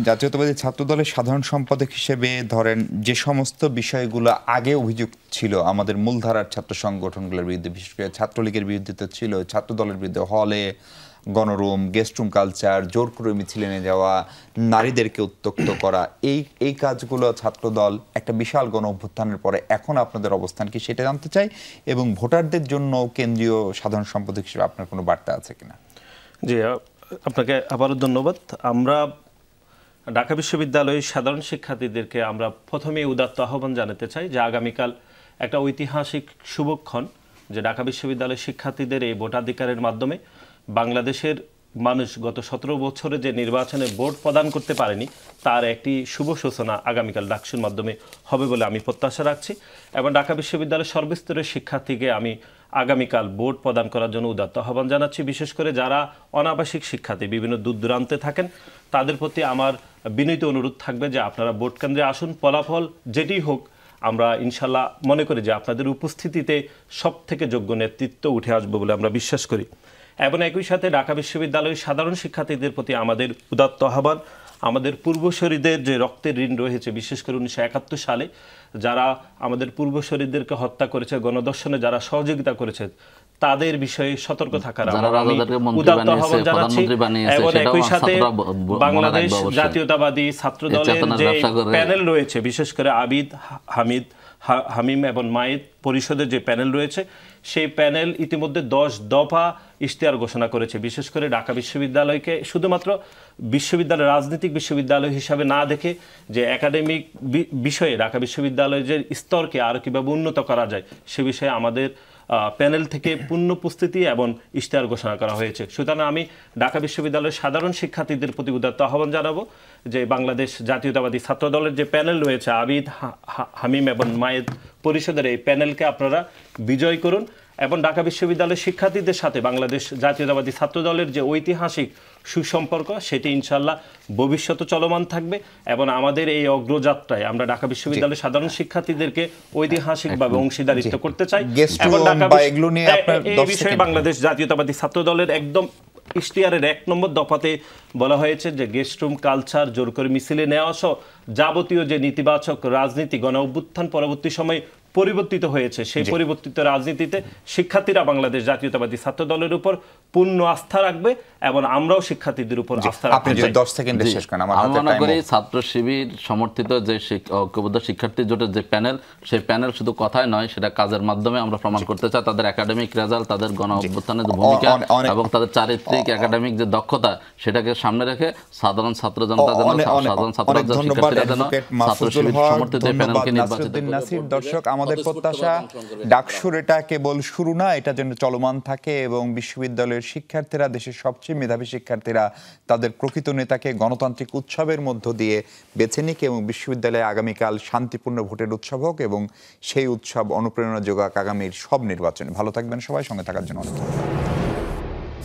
জাতীয়তাবাদী ছাত্র দলের সাধারণ সম্পাদক হিসেবে ধরেন যে সমস্ত বিষয়গুলো আগে অভিযোগ ছিল আমাদের মূলধারার ছাত্র সংগঠনগুলোর বিরুদ্ধে, বিশেষ করে ছাত্রলীগের বিরুদ্ধে তো ছিল, ছাত্র দলের বিরুদ্ধে হলে গণরুম, গেস্ট রুম কালচার, জোর করে মিছিলে নিয়ে যাওয়া, নারীদেরকে উত্ত্যক্ত করা, এই কাজগুলো ছাত্রদল একটা বিশাল গণ অভ্যুত্থানের পরে এখন আপনাদের অবস্থান কি সেটা জানতে চাই, এবং ভোটারদের জন্য কেন্দ্রীয় সাধারণ সম্পাদক হিসেবে আপনার কোনো বার্তা আছে কিনা? জি, আপনাকে আবারও ধন্যবাদ। আমরা ঢাকা বিশ্ববিদ্যালয়ের সাধারণ শিক্ষার্থীদেরকে আমরা প্রথমে উদাত্ত আহ্বান জানাতে চাই যে আগামীকাল একটা ঐতিহাসিক শুভক্ষণ, যে ঢাকা বিশ্ববিদ্যালয়ের শিক্ষার্থীদের এই ভোটাধিকারের মাধ্যমে বাংলাদেশের মানুষ গত 17 বছরে যে নির্বাচনে ভোট প্রদান করতে পারেনি তার একটি শুভ সূচনা আগামীকাল ডাকসুর মাধ্যমে হবে বলে আমি প্রত্যাশা রাখছি। এবং ঢাকা বিশ্ববিদ্যালয়ের সর্বস্তরের শিক্ষার্থীকে আমি আগামীকাল ভোট প্রদান করার জন্য উদাত্ত আহ্বান জানাচ্ছি। বিশেষ করে যারা অনাবাসিক শিক্ষার্থী বিভিন্ন দূর দূরান্তে থাকেন তাদের প্রতি আমার বিনীত অনুরোধ থাকবে যে আপনারা ভোট কেন্দ্রে আসুন, ফলাফল যেটি হোক আমরা ইনশাল্লাহ মনে করি যে আপনাদের উপস্থিতিতে সব থেকে যোগ্য নেতৃত্ব উঠে আসবে বলে আমরা বিশ্বাস করি। এবং একই সাথে ঢাকা বিশ্ববিদ্যালয়ের সাধারণ শিক্ষার্থীদের প্রতি আমাদের উদাত্ত আহ্বান, আমাদের পূর্বসূরিদের যে রক্তের ঋণ রয়েছে, বিশেষ করে 1971 সালে যারা আমাদের পূর্বসূরিদেরকে হত্যা করেছে, গণধর্ষণে যারা সহযোগিতা করেছে তাদের বিষয়ে সতর্ক থাকার আমি উদাত্ত আহ্বান জানাচ্ছি। এবং একই সাথে বাংলাদেশ জাতীয়তাবাদী ছাত্রদলের যে প্যানেল রয়েছে, বিশেষ করে আবিদ, হামিম এবং মায়েদ পরিষদের যে প্যানেল রয়েছে, সেই প্যানেল ইতিমধ্যে 10 দফা ইশতেহার ঘোষণা করেছে। বিশেষ করে ঢাকা বিশ্ববিদ্যালয়কে শুধুমাত্র বিশ্ববিদ্যালয়, রাজনৈতিক বিশ্ববিদ্যালয় হিসাবে না দেখে যে একাডেমিক বিষয়ে ঢাকা বিশ্ববিদ্যালয়ের যে স্তরকে আরও কীভাবে উন্নত করা যায় সে বিষয়ে আমাদের প্যানেল থেকে পূর্ণ উপস্থিতি এবং ইশতেহার ঘোষণা করা হয়েছে। সুতরাং আমি ঢাকা বিশ্ববিদ্যালয়ের সাধারণ শিক্ষার্থীদের প্রতি উদাত্ত আহ্বান জানাবো যে বাংলাদেশ জাতীয়তাবাদী ছাত্র দলের যে প্যানেল রয়েছে আবিদ, হামিম এবং মায়েদ পরিষদের, এই প্যানেলকে আপনারা বিজয় করুন এবং ঢাকা বিশ্ববিদ্যালয়ের শিক্ষার্থীদের সাথে বাংলাদেশ জাতীয়তাবাদী ছাত্র দলের যে ঐতিহাসিক সুসম্পর্ক সেটি ইনশাল্লাহ ভবিষ্যতে চলমান থাকবে। এবং আমাদের এই অগ্রযাত্রায় আমরা ঢাকা বিশ্ববিদ্যালয়ের সাধারণ শিক্ষার্থীদেরকে ঐতিহাসিকভাবে অংশীদারিত্ব করতে চাই। এবং এই বিষয়ে বাংলাদেশ জাতীয়তাবাদী ছাত্র দলের একদম ইশতেহারের 1 নম্বর দফাতে বলা হয়েছে যে গেস্ট রুম কালচার, জোর করে মিছিলে নেওয়া সহ যাবতীয় যে নেতিবাচক রাজনীতি গণ অভ্যুত্থান পরবর্তী সময়ে পরিবর্তিত হয়েছে, সেই পরিবর্তিত রাজনীতিতে শিক্ষার্থীরা বাংলাদেশ জাতীয়তাবাদী ছাত্র দলের উপর পূর্ণ আস্থা রাখবে এবং আমরাও শিক্ষার্থীদের উপর আস্থা রাখতে চাই। 10 সেকেন্ডে শেষ করেন। আমি মনে করি ছাত্র শিবির সমর্থিত যে ঐক্যবদ্ধ শিক্ষার্থী জোটের যে প্যানেল, সেই প্যানেল শুধু কথায় নয়, সেটা কাজের মাধ্যমে আমরা প্রমাণ করতে চাই তাদের একাডেমিক রেজাল্ট, তাদের গণ অভ্যুত্থানের ভূমিকা এবং তাদের চারিত্রিক একাডেমিক যে দক্ষতা সেটাকে সামনে রেখে সাধারণ ছাত্র জনতা যেন, সাধারণ ছাত্ররা শিক্ষার্থীরা যেন ছাত্র শিবির সমর্থিত এই প্যানেলকে নির্বাচিত করে। দর্শক, আমাদের প্রত্যাশা ডাকসুর এটা কেবল শুরু না, এটা যেন চলমান থাকে এবং বিশ্ববিদ্যালয়ের শিক্ষার্থীরা, দেশের সবচেয়ে মেধাবী শিক্ষার্থীরা তাদের প্রকৃত নেতাকে গণতান্ত্রিক উৎসবের মধ্য দিয়ে বেছে নিক এবং বিশ্ববিদ্যালয়ে আগামীকাল শান্তিপূর্ণ ভোটের উৎসব হোক এবং সেই উৎসব অনুপ্রেরণা যোগাক আগামীর সব নির্বাচনে। ভালো থাকবেন সবাই, সঙ্গে থাকার জন্য অনেক ধন্যবাদ।